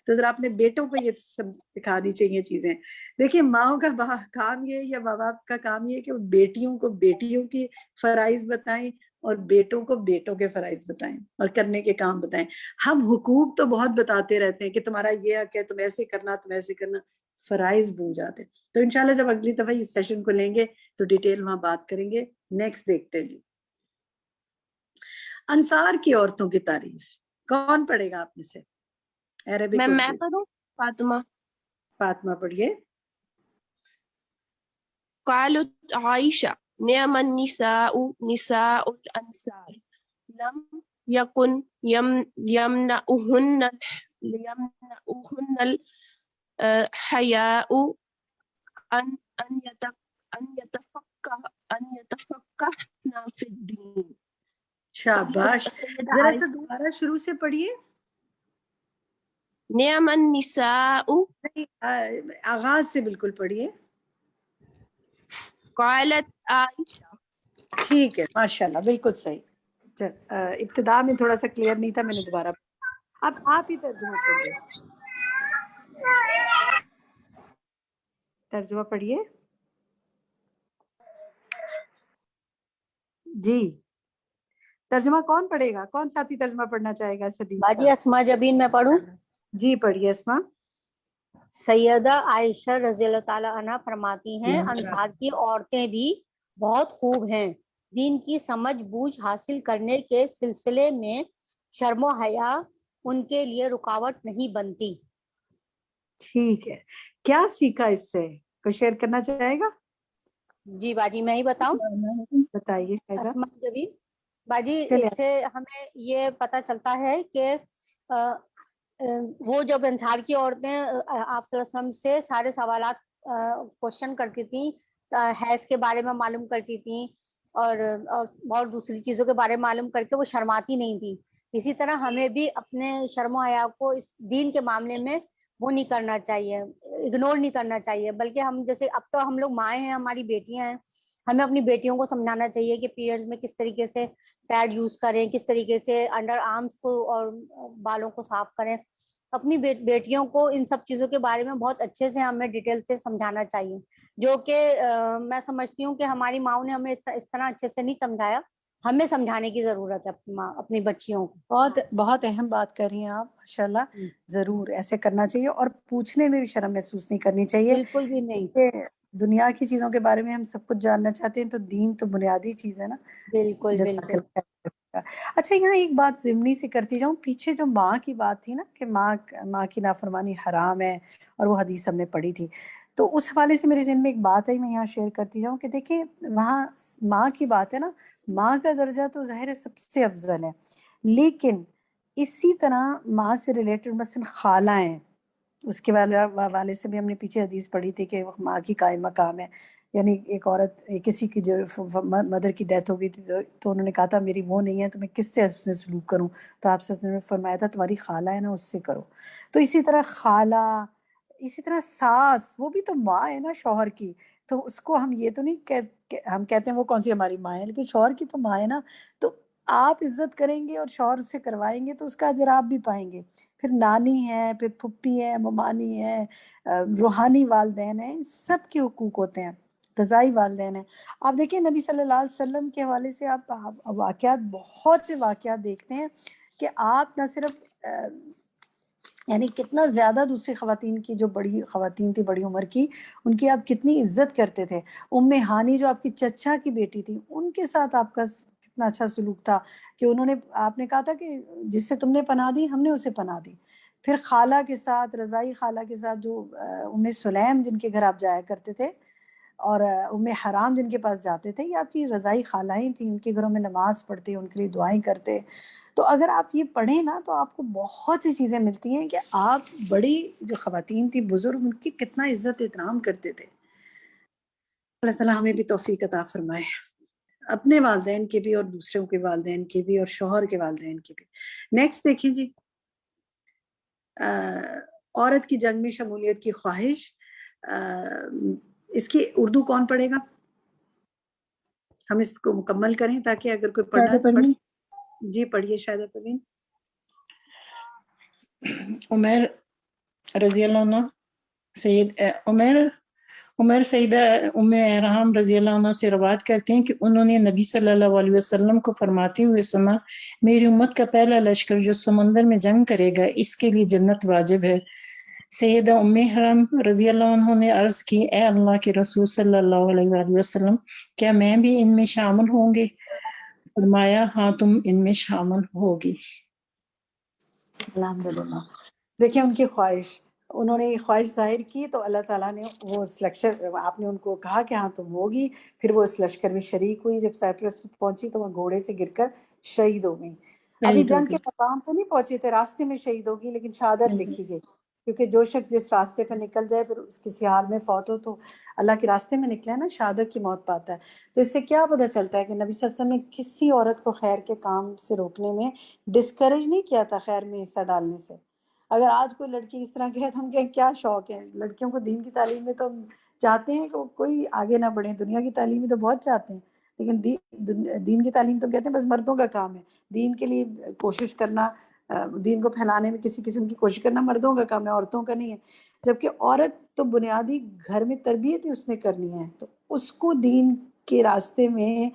تو ذرا اپنے بیٹوں کو یہ سب سکھانی چاہیے چیزیں. دیکھیں ماؤں کا کام یہ یا ماں باپ کا کام یہ کہ وہ بیٹیوں کو بیٹیوں کی فرائض بتائیں اور بیٹوں کو بیٹوں کے فرائض بتائیں اور کرنے کے کام بتائیں. ہم حقوق تو بہت بتاتے رہتے ہیں کہ تمہارا یہ حق ہے، تم ایسے کرنا، تم ایسے کرنا، فرائض بھول جاتے. تو انشاءاللہ جب اگلی دفعہ اس سیشن کو لیں گے تو ڈیٹیل وہاں بات کریں گے. نیکسٹ دیکھتے ہیں جی، انصار کی عورتوں کی تعریف. کون پڑھے گا آپ میں سے؟ عربک میں اردو. پڑھوں؟ فاطمہ. فاطمہ پڑھیے. قالت عائشہ نعم النساء نساء الانصار لم يكن يمنعهن الحياء ان يتفقهن في الدين. شاباش. ذرا سا دوبارہ شروع سے پڑھیے. نعم النساء، آغاز سے بالکل پڑھیے. قالت عائشہ. ٹھیک ہے، ماشاءاللہ بالکل صحیح. ابتدا میں تھوڑا سا کلیئر نہیں تھا، میں نے دوبارہ. اب آپ ہی ترجمہ پڑھیے. ترجمہ پڑھیے جی. ترجمہ کون پڑھے گا؟ کون ساتھی ترجمہ پڑھنا چاہے گا اس حدیث کا؟ باجی اسما جبین میں پڑھوں. جی پڑھیے اسما. سیدہ عائشہ رضی اللہ تعالی عنہ فرماتی ہیں انصار کی عورتیں بھی بہت خوب ہیں. دین کی سمجھ بوجھ حاصل کرنے کے سلسلے میں شرم و حیا ان کے لیے رکاوٹ نہیں بنتی. ٹھیک ہے، کیا سیکھا اس سے؟ کوئی شیئر کرنا چاہے گا؟ جی باجی میں ہی بتاؤں. بتائیے. اسما جبین باجی، چلے. اس سے ہمیں یہ پتہ چلتا ہے کہ وہ جب انصار کی عورتیں آپ صلی اللہ علیہ وسلم سے سارے سوالات کوشچن کرتی تھیں، حیض کے بارے میں معلوم کرتی تھیں اور دوسری چیزوں کے بارے میں معلوم کر کے وہ شرماتی نہیں تھی. اسی طرح ہمیں بھی اپنے شرم و حیا کو اس دین کے معاملے میں وہ نہیں کرنا چاہیے، اگنور نہیں کرنا چاہیے، بلکہ ہم جیسے اب تو ہم لوگ مائیں ہیں، ہماری بیٹیاں ہیں، ہمیں اپنی بیٹیوں کو سمجھانا چاہیے کہ پیریڈز میں کس طریقے سے پیڈ یوز کریں، کس طریقے سے انڈر آرمز کو اور بالوں کو صاف کریں. اپنی بیٹیوں کو ان سب چیزوں کے بارے میں بہت اچھے سے ہمیں ڈیٹیل سے سمجھانا چاہیے، جو کہ میں سمجھتی ہوں کہ ہماری ماؤں نے ہمیں اس طرح اچھے سے نہیں سمجھایا. ہمیں سمجھانے کی ضرورت ہے اپنی ماں اپنی بچیوں کو. بہت اہم بات کر رہی ہیں آپ، ماشاءاللہ. ضرور ایسے کرنا چاہیے، اور پوچھنے میں بھی شرم محسوس نہیں کرنی چاہیے. بالکل بھی نہیں. دنیا کی چیزوں کے بارے میں ہم سب کچھ جاننا چاہتے ہیں، تو دین تو بنیادی چیز ہے نا. بالکل بالکل. اچھا، یہاں ایک بات ضمنی سے کرتی جاؤں. پیچھے جو ماں کی بات تھی نا کہ ماں کی نافرمانی حرام ہے، اور وہ حدیث ہم نے پڑھی تھی، تو اس حوالے سے میرے ذہن میں ایک بات ہے، میں یہاں شیئر کرتی جاؤں کہ دیکھیں وہاں ماں کی بات ہے نا، ماں کا درجہ تو ظاہر ہے سب سے افضل ہے، لیکن اسی طرح ماں سے ریلیٹڈ مثلا خالہ ہیں، اس کے حوالے سے بھی ہم نے پیچھے حدیث پڑھی تھی کہ ماں کی قائم مقام ہے. یعنی ایک عورت کسی کی جو مدر کی ڈیتھ ہو گئی تھی تو انہوں نے کہا تھا میری وہ نہیں ہے تو میں کس سے اس نے سلوک کروں، تو آپ سے نے فرمایا تھا تمہاری خالہ ہے نا، اس سے کرو. تو اسی طرح خالہ، اسی طرح ساس، وہ بھی تو ماں ہے نا شوہر کی. تو اس کو ہم یہ تو نہیں ہم کہتے ہیں وہ کون سی ہماری ماں ہے، لیکن شوہر کی تو ماں ہے نا. تو آپ عزت کریں گے اور شوہر سے کروائیں گے تو اس کا اجر آپ بھی پائیں گے. پھر نانی ہے، پھر پھپھی ہے، ممانی ہے، روحانی والدین ہیں، ان سب کے حقوق ہوتے ہیں، رضائی والدین ہیں. آپ دیکھیں نبی صلی اللہ علیہ وسلم کے حوالے سے آپ واقعات، بہت سے واقعات دیکھتے ہیں کہ آپ نہ صرف یعنی کتنا زیادہ دوسری خواتین کی، جو بڑی خواتین تھی بڑی عمر کی، ان کی آپ کتنی عزت کرتے تھے. ام ہانی جو آپ کی چچا کی بیٹی تھی، ان کے ساتھ آپ کا کتنا اچھا سلوک تھا کہ انہوں نے، آپ نے کہا تھا کہ جس سے تم نے پناہ دی ہم نے اسے پناہ دی. پھر خالہ کے ساتھ، رضائی خالہ کے ساتھ، جو ام سلیم جن کے گھر آپ جایا کرتے تھے، اور ام حرام جن کے پاس جاتے تھے، یہ آپ کی رضائی خالائیں تھیں، ان کے گھروں میں نماز پڑھتے، ان کے لیے دعائیں کرتے. تو اگر آپ یہ پڑھیں نا تو آپ کو بہت سی چیزیں ملتی ہیں کہ آپ بڑی جو خواتین تھی بزرگ ان کی کتنا عزت احترام کرتے تھے. اللہ تعالیٰ ہمیں بھی توفیق عطا فرمائے، اپنے والدین کے بھی اور دوسروں کے والدین کے بھی اور شوہر کے والدین کے بھی. نیکسٹ دیکھیں جی، عورت کی جنگ میں شمولیت کی خواہش. اس کی اردو کون پڑھے گا؟ ہم اس کو مکمل کریں تاکہ اگر کوئی پڑھنا پڑھ جی پڑھیے شاہدہ پروین. عمر رضی اللہ عنہ عمر سیدہ ام ارحام رضی اللہ عنہ سے روایت کرتے ہیں کہ انہوں نے نبی صلی اللہ علیہ وسلم کو فرماتے ہوئے سنا، میری امت کا پہلا لشکر جو سمندر میں جنگ کرے گا اس کے لیے جنت واجب ہے. سیدہ ام حرام رضی اللہ عنہ نے عرض کی، اے اللہ کے رسول صلی اللہ علیہ وآلہ وسلم، کیا میں بھی ان میں شامل ہوں گی؟ فرمایا، ہاں تم ان میں شامل ہوگی. الحمدللہ. دیکھیں ان کی خواہش، انہوں نے یہ خواہش ظاہر کی تو اللہ تعالیٰ نے وہ اس لشکر، آپ نے ان کو کہا کہ ہاں تم ہوگی، پھر وہ اس لشکر میں شریک ہوئی. جب سائپرس میں پہنچی تو وہ گھوڑے سے گر کر شہید ہو گئی. ابھی جنگ کے مقام پہ نہیں پہنچے تھے، راستے میں شہید ہوگی، لیکن شہادت لکھی گئی، کیونکہ جو شخص جس راستے پر نکل جائے پھر اس کسی حال میں فوت ہو تو اللہ کے راستے میں نکلا ہے نا، شہادت کی موت پاتا ہے. تو اس سے کیا پتہ چلتا ہے کہ نبی صلی اللہ علیہ وسلم نے کسی عورت کو خیر کے کام سے روکنے میں ڈسکریج نہیں کیا تھا خیر میں حصہ ڈالنے سے. اگر آج کوئی لڑکی اس طرح کہے تو ہم کہیں کیا شوق ہے لڑکیوں کو دین کی تعلیم میں، تو ہم چاہتے ہیں کہ کوئی آگے نہ بڑھے. دنیا کی تعلیم میں تو بہت چاہتے ہیں، لیکن دین کی تعلیم تو کہتے ہیں بس مردوں کا کام ہے. دین کے لیے کوشش کرنا، دین کو پھیلانے میں کسی قسم کی کوشش کرنا مردوں کا کام ہے، عورتوں کا نہیں ہے. جبکہ عورت تو بنیادی گھر میں تربیت ہی اس نے کرنی ہے، تو اس کو دین کے راستے میں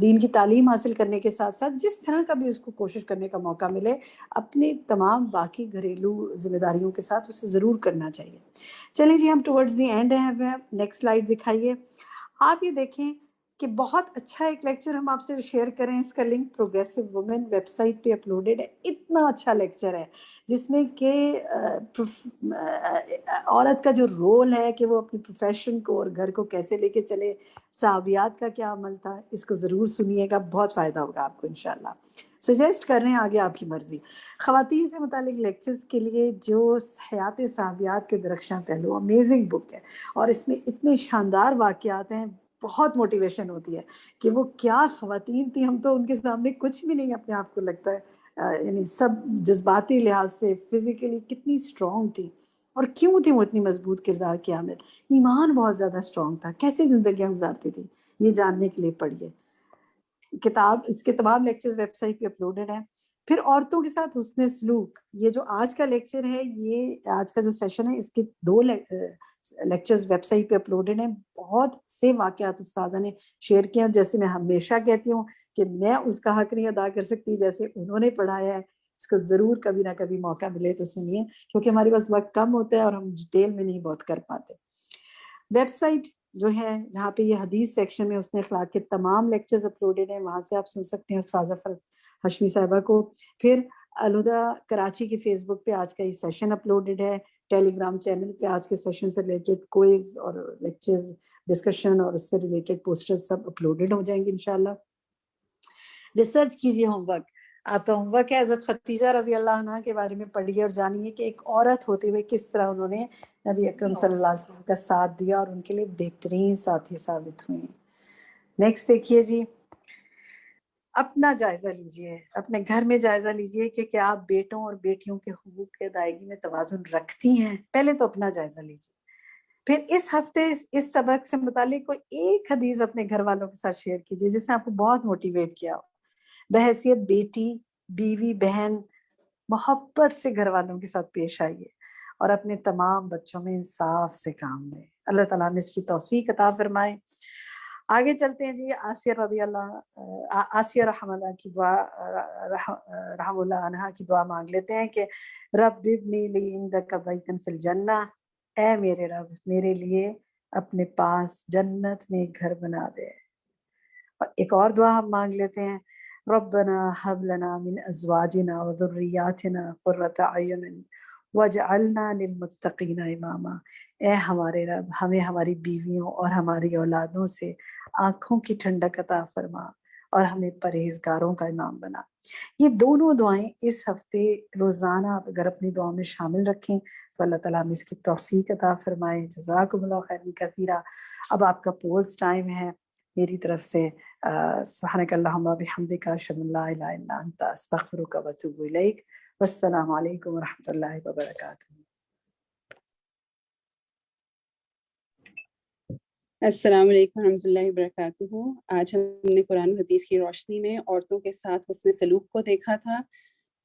دین کی تعلیم حاصل کرنے کے ساتھ ساتھ جس طرح کا بھی اس کو کوشش کرنے کا موقع ملے اپنی تمام باقی گھریلو ذمہ داریوں کے ساتھ اسے ضرور کرنا چاہیے. چلیں جی ہم ٹورڈز دی اینڈ ہیں. نیکسٹ سلائیڈ دکھائیے. آپ یہ دیکھیں کہ بہت اچھا ایک لیکچر ہم آپ سے شیئر کریں، اس کا link progressive women website پہ اپلوڈڈ ہے. اتنا اچھا لیکچر ہے جس میں کہ عورت کا جو رول ہے کہ وہ اپنی پروفیشن کو اور گھر کو کیسے لے کے چلے، صحابیات کا کیا عمل تھا. اس کو ضرور سنیے گا، بہت فائدہ ہوگا آپ کو انشاءاللہ. سجیسٹ کر رہے ہیں، آگے آپ کی مرضی. خواتین سے متعلق لیکچرز کے لیے جو حیات صحابیات کے درخشاں پہلو، امیزنگ بک ہے، اور اس میں اتنے شاندار واقعات ہیں، بہت موٹیویشن ہوتی ہے کہ وہ کیا خواتین تھیں. ہم تو ان کے سامنے کچھ بھی نہیں اپنے آپ کو لگتا ہے، یعنی سب جذباتی لحاظ سے فزیکلی کتنی اسٹرانگ تھی، اور کیوں تھی وہ اتنی مضبوط کردار کی حامل. ایمان بہت زیادہ اسٹرانگ تھا. کیسے زندگیاں گزارتی تھی یہ جاننے کے لیے پڑھیے کتاب. اس کے تمام لیکچر ویب سائٹ پہ اپلوڈڈ ہیں. پھر عورتوں کے ساتھ حسن سلوک، یہ جو آج کا لیکچر ہے، یہ آج کا جو سیشن ہے، اس کے 2 لیکچرز ویب سائٹ پہ اپلوڈڈ ہیں. بہت سے واقعات استاذہ نے شیئر کیے ہیں. جیسے میں ہمیشہ کہتی ہوں کہ میں اس کا حق نہیں ادا کر سکتی جیسے انہوں نے پڑھایا ہے. اس کو ضرور کبھی نہ کبھی موقع ملے تو سنیے، کیونکہ ہمارے پاس وقت کم ہوتا ہے اور ہم ڈیٹیل میں نہیں بہت کر پاتے. ویب سائٹ جو ہے جہاں پہ یہ حدیث سیکشن میں حسن اخلاق کے تمام لیکچرز اپلوڈڈ ہیں، وہاں سے آپ سن سکتے ہیں استاذہ ہشمی صاحبہ کو. پھر الہدا کراچی کی فیس بک پہ آج کا یہ سیشن اپلوڈڈ ہے. ٹیلی گرام چینل پہ آج کے سیشن سے ریلیٹڈ کوئز اور لیکچرز ڈسکشن اور اس سے ریلیٹڈ پوسٹر سب اپلوڈڈ ہو جائیں گے انشاءاللہ. ریسرچ کیجیے. ہوم ورک آپ کا ہوم ورک ہے حضرت ختیجہ رضی اللہ عنہ کے بارے میں پڑھیے اور جانیے کہ ایک عورت ہوتے ہوئے کس طرح انہوں نے نبی اکرم صلی اللہ علیہ وسلم کا ساتھ دیا اور ان کے لیے بہترین ساتھی ثابت ہوئے. نیکسٹ دیکھیے جی، اپنا جائزہ لیجئے، اپنے گھر میں جائزہ لیجئے کہ کیا آپ بیٹوں اور بیٹیوں کے حقوق کے ادائیگی میں توازن رکھتی ہیں. پہلے تو اپنا جائزہ لیجئے. پھر اس ہفتے اس سبق سے متعلق کوئی ایک حدیث اپنے گھر والوں کے ساتھ شیئر کیجئے جس نے آپ کو بہت موٹیویٹ کیا ہو. بحیثیت بیٹی، بیوی، بہن، محبت سے گھر والوں کے ساتھ پیش آئیے اور اپنے تمام بچوں میں انصاف سے کام لیں. اللہ تعالیٰ نے اس کی توفیق عطا فرمائے. آگے چلتے ہیں جی. آسیہ رحم اللہ کی دعا، رحم اللہ عنہا کی دعا مانگ لیتے ہیں کہ رب ابنی لی عندک بیتن فی الجنہ، اے میرے رب میرے لیے اپنے پاس جنت میں گھر بنا دے. اور ایک اور دعا ہم مانگ لیتے ہیں، ربنا هب لنا من ازواجنا وذریاتنا قرۃ اعین واجعلنا للمتقین اماما. اے ہمارے رب ہمیں ہماری بیویوں اور ہماری اولادوں سے آنکھوں کی ٹھنڈک عطا فرما اور ہمیں پرہیزگاروں کا امام بنا. یہ دونوں دعائیں اس ہفتے روزانہ آپ اگر اپنی دعاؤں میں شامل رکھیں تو اللہ تعالیٰ ہمیں اس کی توفیق عطا فرمائے. جزاکم اللہ خیرا کثیرا. اب آپ کا پوز ٹائم ہے میری طرف سے. سبحانک اللہم بحمدک اشہد ان لا الہ الا انت استغفرک و اتوب الیک. والسلام علیکم ورحمۃ اللہ وبرکاتہ. السلام علیکم ورحمۃ اللہ وبرکاتہ. آج ہم نے قرآن و حدیث کی روشنی میں عورتوں کے ساتھ حسن سلوک کو دیکھا تھا.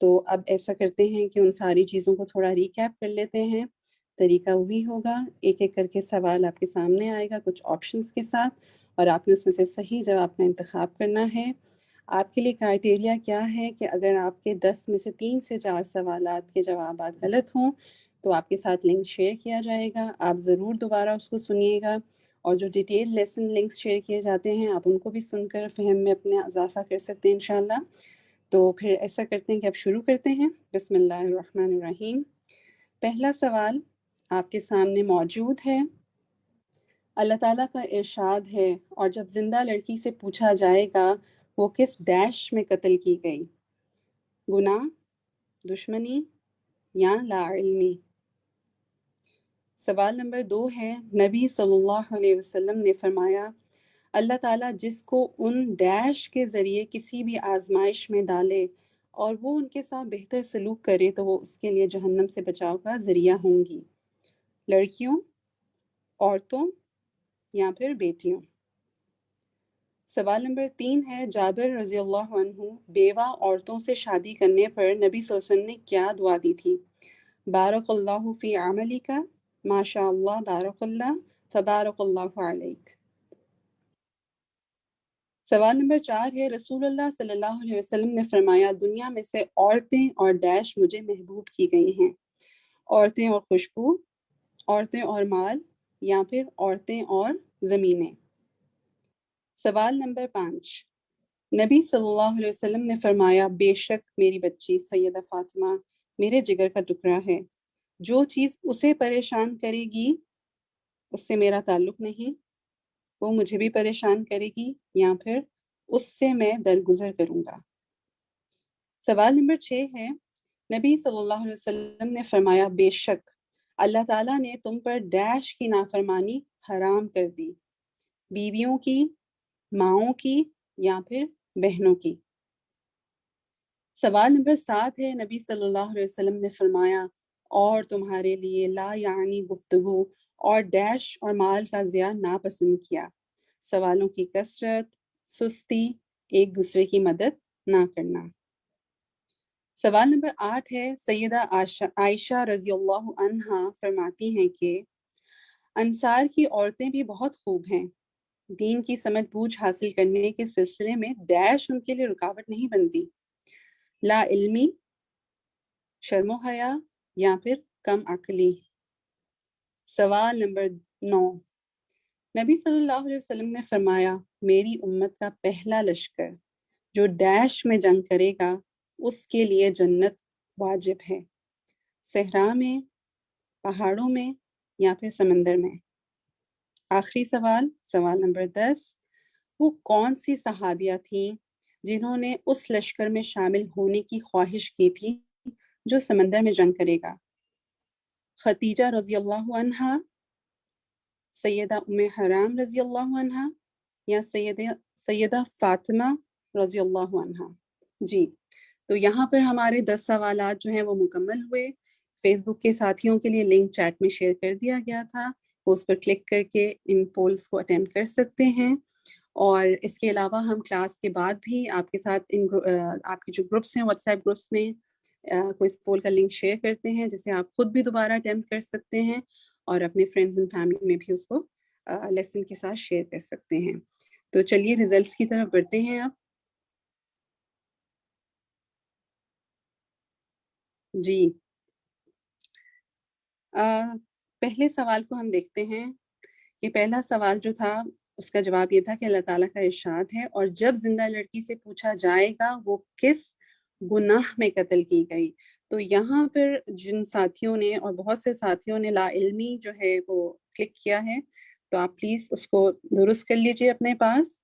تو اب ایسا کرتے ہیں کہ ان ساری چیزوں کو تھوڑا ریکیپ کر لیتے ہیں. طریقہ وہی ہوگا، ایک ایک کر کے سوال آپ کے سامنے آئے گا کچھ آپشنس کے ساتھ، اور آپ نے اس میں سے صحیح جواب کا انتخاب کرنا ہے. آپ کے لیے کرائٹیریا کیا ہے کہ اگر آپ کے 10 میں سے 3 سے 4 سوالات کے جوابات غلط ہوں تو آپ کے ساتھ لنک شیئر کیا جائے گا. آپ ضرور دوبارہ اس کو سنیے گا، اور جو ڈیٹیل لیسن لنکس شیئر کیے جاتے ہیں آپ ان کو بھی سن کر فہم میں اپنے اضافہ کر سکتے ہیں انشاءاللہ. تو پھر ایسا کرتے ہیں کہ اب شروع کرتے ہیں. بسم اللہ الرحمن الرحیم. پہلا سوال آپ کے سامنے موجود ہے. اللہ تعالیٰ کا ارشاد ہے، اور جب زندہ لڑکی سے پوچھا جائے گا وہ کس ڈیش میں قتل کی گئی؟ گناہ، دشمنی یا لا علمی؟ سوال نمبر 2 ہے، نبی صلی اللہ علیہ وسلم نے فرمایا اللہ تعالیٰ جس کو ان ڈیش کے ذریعے کسی بھی آزمائش میں ڈالے اور وہ ان کے ساتھ بہتر سلوک کرے تو وہ اس کے لیے جہنم سے بچاؤ کا ذریعہ ہوں گی. لڑکیوں، عورتوں یا پھر بیٹیوں؟ سوال نمبر 3 ہے، جابر رضی اللہ عنہ بیوہ عورتوں سے شادی کرنے پر نبی صلی اللہ علیہ وسلم نے کیا دعا دی تھی؟ بارک اللہ فی عملک، ماشاء اللہ بارک اللہ، فبارک اللہ علیک. سوال نمبر 4 ہے، رسول اللہ صلی اللہ علیہ وسلم نے فرمایا دنیا میں سے عورتیں اور ڈیش مجھے محبوب کی گئی ہیں. عورتیں اور خوشبو، عورتیں اور مال، یا پھر عورتیں اور زمینیں؟ سوال نمبر 5، نبی صلی اللہ علیہ وسلم نے فرمایا بے شک میری بچی سیدہ فاطمہ میرے جگر کا ٹکڑا ہے، جو چیز اسے پریشان کرے گی اس سے میرا تعلق نہیں، وہ مجھے بھی پریشان کرے گی یا پھر اس سے میں درگزر کروں گا. سوال نمبر 6 ہے، نبی صلی اللہ علیہ وسلم نے فرمایا بے شک اللہ تعالیٰ نے تم پر ڈیش کی نافرمانی حرام کر دی، بیویوں کی، ماؤں کی یا پھر بہنوں کی؟ سوال نمبر 7 ہے، نبی صلی اللہ علیہ وسلم نے فرمایا اور تمہارے لیے لا یعنی گفتگو اور ڈیش اور مال کا ضیاع ناپسند کیا، سوالوں کی کثرت، سستی، ایک دوسرے کی مدد نہ کرنا. سوال نمبر 8 ہے، سیدہ عائشہ رضی اللہ عنہا فرماتی ہیں کہ انصار کی عورتیں بھی بہت خوب ہیں، دین کی سمجھ بوجھ حاصل کرنے کے سلسلے میں ڈیش ان کے لیے رکاوٹ نہیں بنتی، لا علمی، شرم و حیا یا پھر کم عقلی؟ سوال نمبر 9، نبی صلی اللہ علیہ وسلم نے فرمایا میری امت کا پہلا لشکر جو ڈیش میں جنگ کرے گا اس کے لیے جنت واجب ہے، صحرا میں، پہاڑوں میں یا پھر سمندر میں؟ آخری سوال، سوال نمبر 10، وہ کون سی صحابیہ تھیں جنہوں نے اس لشکر میں شامل ہونے کی خواہش کی تھی جو سمندر میں جنگ کرے گا؟ خدیجہ رضی اللہ عنہا، سیدہ ام حرام رضی اللہ عنہا، یا سیدہ فاطمہ رضی اللہ عنہا؟ جی، تو یہاں پر ہمارے 10 سوالات جو ہیں وہ مکمل ہوئے. فیس بک کے ساتھیوں کے لیے لنک چیٹ میں شیئر کر دیا گیا تھا، وہ اس پر کلک کر کے ان پولز کو اٹیمپٹ کر سکتے ہیں. اور اس کے علاوہ ہم کلاس کے بعد بھی آپ کے ساتھ آپ کے جو گروپس ہیں واٹس ایپ گروپس میں کوئی اس پول کا لنک شیئر کرتے ہیں جسے آپ خود بھی دوبارہ اٹیمپٹ کر سکتے ہیں اور اپنے فرینڈز اینڈ فیملی میں بھی اس کو لیسن کے ساتھ شیئر کر سکتے ہیں. تو چلیے ریزلٹس کی طرف بڑھتے ہیں. اب جی، پہلے سوال کو ہم دیکھتے ہیں کہ پہلا سوال جو تھا اس کا جواب یہ تھا کہ اللہ تعالیٰ کا ارشاد ہے اور جب زندہ لڑکی سے پوچھا جائے گا وہ کس گناہ میں قتل کی گئی. تو یہاں پر جن ساتھیوں نے اور بہت سے ساتھیوں نے لا علمی جو ہے وہ کلک کیا ہے تو آپ پلیز اس کو درست کر لیجئے اپنے پاس.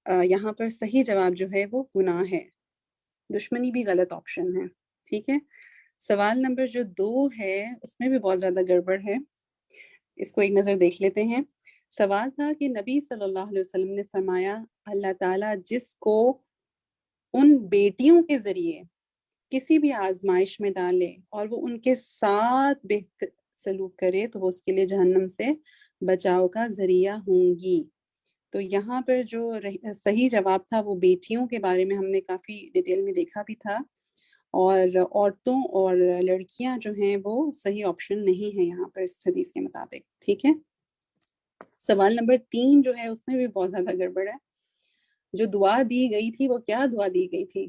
یہاں پر صحیح جواب جو ہے وہ گناہ ہے. دشمنی بھی غلط آپشن ہے. ٹھیک ہے. سوال نمبر جو 2 ہے اس میں بھی بہت زیادہ گڑبڑ ہے. اس کو ایک نظر دیکھ لیتے ہیں. سوال تھا کہ نبی صلی اللہ علیہ وسلم نے فرمایا اللہ تعالیٰ جس کو ان بیٹیوں کے ذریعے کسی بھی آزمائش میں ڈالے اور وہ ان کے ساتھ بہتر سلوک کرے تو وہ اس کے لیے جہنم سے بچاؤ کا ذریعہ ہوں گی. تو یہاں پر جو صحیح جواب تھا وہ بیٹیوں کے بارے میں ہم نے کافی ڈیٹیل میں دیکھا بھی تھا, اور عورتوں اور لڑکیاں جو ہیں وہ صحیح آپشن نہیں ہے یہاں پر اس حدیث کے مطابق. ٹھیک ہے. سوال نمبر 3 جو ہے اس میں بھی بہت زیادہ گڑبڑ ہے. جو دعا دی گئی تھی وہ کیا دعا دی گئی تھی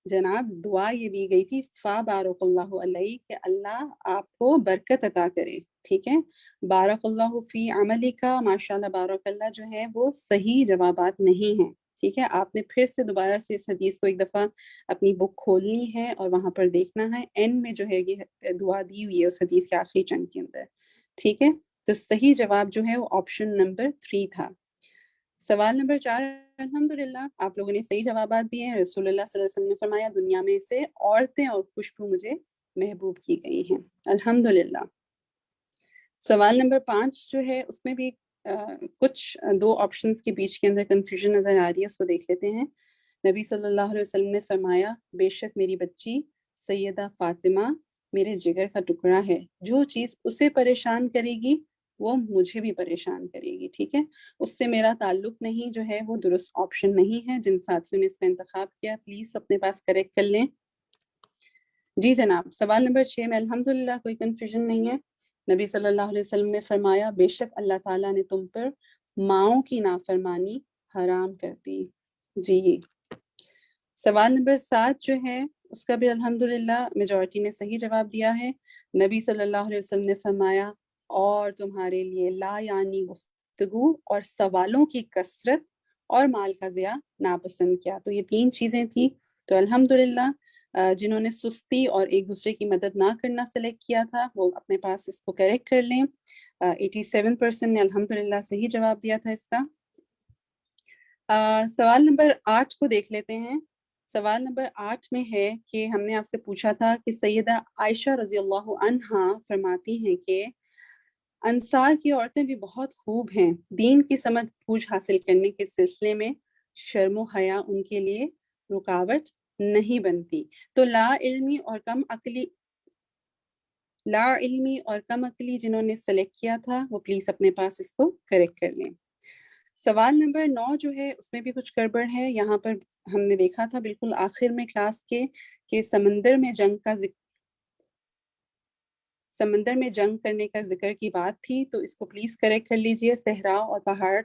جناب؟ دعا یہ دی گئی تھی فا بارک اللہ علیہ کہ اللہ آپ کو برکت عطا کرے. ٹھیک ہے. بارک اللہ فی عملی کا ماشاء اللہ بارک اللہ جو ہے وہ صحیح جوابات نہیں ہیں. ٹھیک ہے. آپ نے پھر سے دوبارہ سے اس حدیث کو ایک دفعہ اپنی بک کھولنی ہے اور وہاں پر دیکھنا ہے. اینڈ میں جو ہے یہ دعا دی ہوئی ہے اس حدیث کے آخری چنک کے اندر. ٹھیک ہے. تو صحیح جواب جو ہے وہ آپشن نمبر 3 تھا. سوال نمبر 4 الحمدللہ آپ لوگوں نے صحیح جوابات دیے ہیں. رسول اللہ صلی اللہ علیہ وسلم نے فرمایا دنیا میں سے عورتیں اور خوشبو مجھے محبوب کی گئی ہیں. الحمدللہ. سوال نمبر 5 جو ہے اس میں بھی کچھ 2 آپشنز کے بیچ کے اندر کنفیوژن نظر آ رہی ہے, اس کو دیکھ لیتے ہیں. نبی صلی اللہ علیہ وسلم نے فرمایا بے شک میری بچی سیدہ فاطمہ میرے جگر کا ٹکڑا ہے, جو چیز اسے پریشان کرے گی وہ مجھے بھی پریشان کرے گی. ٹھیک ہے. اس سے میرا تعلق نہیں جو ہے وہ درست آپشن نہیں ہے. جن ساتھیوں نے اس کا انتخاب کیا پلیز اپنے پاس کریکٹ کر لیں. جی جناب. سوال نمبر 6 میں الحمدللہ کوئی کنفیوژن نہیں ہے. نبی صلی اللہ علیہ وسلم نے فرمایا بے شک اللہ تعالیٰ نے تم پر ماؤں کی نافرمانی حرام کر دی. جی. سوال نمبر 7 جو ہے اس کا بھی الحمدللہ میجورٹی نے صحیح جواب دیا ہے. نبی صلی اللہ علیہ وسلم نے فرمایا اور تمہارے لیے لا یعنی گفتگو اور سوالوں کی کثرت اور مال کا ضیاع ناپسند کیا. تو یہ 3 چیزیں تھیں. تو الحمدللہ جنہوں نے سستی اور ایک دوسرے کی مدد نہ کرنا سلیکٹ کیا تھا وہ اپنے پاس اس کو کریکٹ کر لیں. 87% نے الحمدللہ صحیح جواب دیا تھا اس کا. سوال نمبر 8 کو دیکھ لیتے ہیں. سوال نمبر 8 میں ہے کہ ہم نے آپ سے پوچھا تھا کہ سیدہ عائشہ رضی اللہ عنہا فرماتی ہیں کہ انصار کی عورتیں بھی بہت خوب ہیں, دین کی سمجھ بوجھ حاصل کرنے کے سلسلے میں شرم و حیا ان کے لیے رکاوٹ نہیں بنتی. تو لا علمی اور کم عقلی جنہوں نے سلیکٹ کیا تھا وہ پلیز اپنے پاس اس کو کریکٹ کر لیں. سوال نمبر 9 جو ہے اس میں بھی کچھ گڑبڑ ہے. یہاں پر ہم نے دیکھا تھا بالکل آخر میں کلاس کے کہ سمندر میں جنگ کرنے کا ذکر کی بات تھی, تو اس کو پلیز کریکٹ کر لیجئے. صحرا اور پہاڑ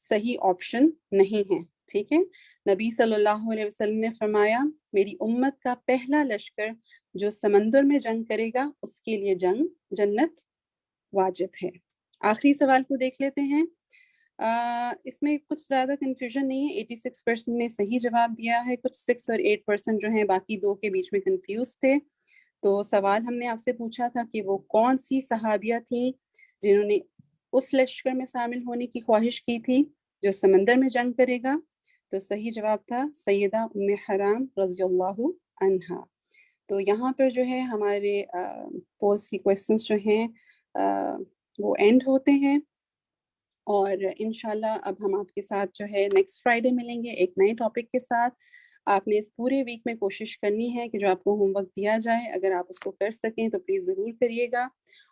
صحیح آپشن نہیں ہے. ٹھیک ہے. نبی صلی اللہ علیہ وسلم نے فرمایا میری امت کا پہلا لشکر جو سمندر میں جنگ کرے گا اس کے لیے جنت واجب ہے. آخری سوال کو دیکھ لیتے ہیں. اس میں کچھ زیادہ کنفیوژن نہیں ہے. 86% نے صحیح جواب دیا ہے. کچھ 6 اور 8% جو ہیں باقی 2 کے بیچ میں کنفیوز تھے. تو سوال ہم نے آپ سے پوچھا تھا کہ وہ کون سی صحابیہ تھیں جنہوں نے اس لشکر میں شامل ہونے کی خواہش کی تھی جو سمندر میں جنگ کرے گا. تو صحیح جواب تھا سیدہ ام حرام رضی اللہ عنہا. تو یہاں پر جو ہے ہمارے پوز کی کویسچنس جو ہیں وہ اینڈ ہوتے ہیں, اور انشاءاللہ اب ہم آپ کے ساتھ جو ہے نیکسٹ فرائیڈے ملیں گے ایک نئے ٹاپک کے ساتھ. آپ نے اس پورے ویک میں کوشش کرنی ہے کہ جو آپ کو ہوم ورک دیا جائے اگر آپ اس کو کر سکیں تو پلیز ضرور کریے گا.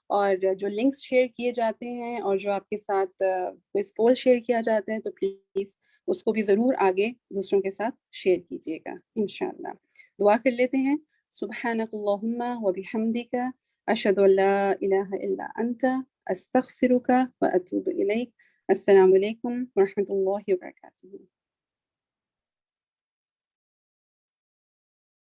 اور جو لنکس شیئر کیے جاتے ہیں اور جو آپ کے ساتھ کوئی پول شیئر کیا جاتا ہے تو پلیز اس کو بھی ضرور آگے دوسروں کے ساتھ شیئر کیجیے گا انشاءاللہ. دعا کر لیتے ہیں. سبحانک اللہم و بحمدک اشہد ان لا الہ الا انت استغفرک و اتوب الیک. السلام علیکم ورحمۃ اللہ وبرکاتہ.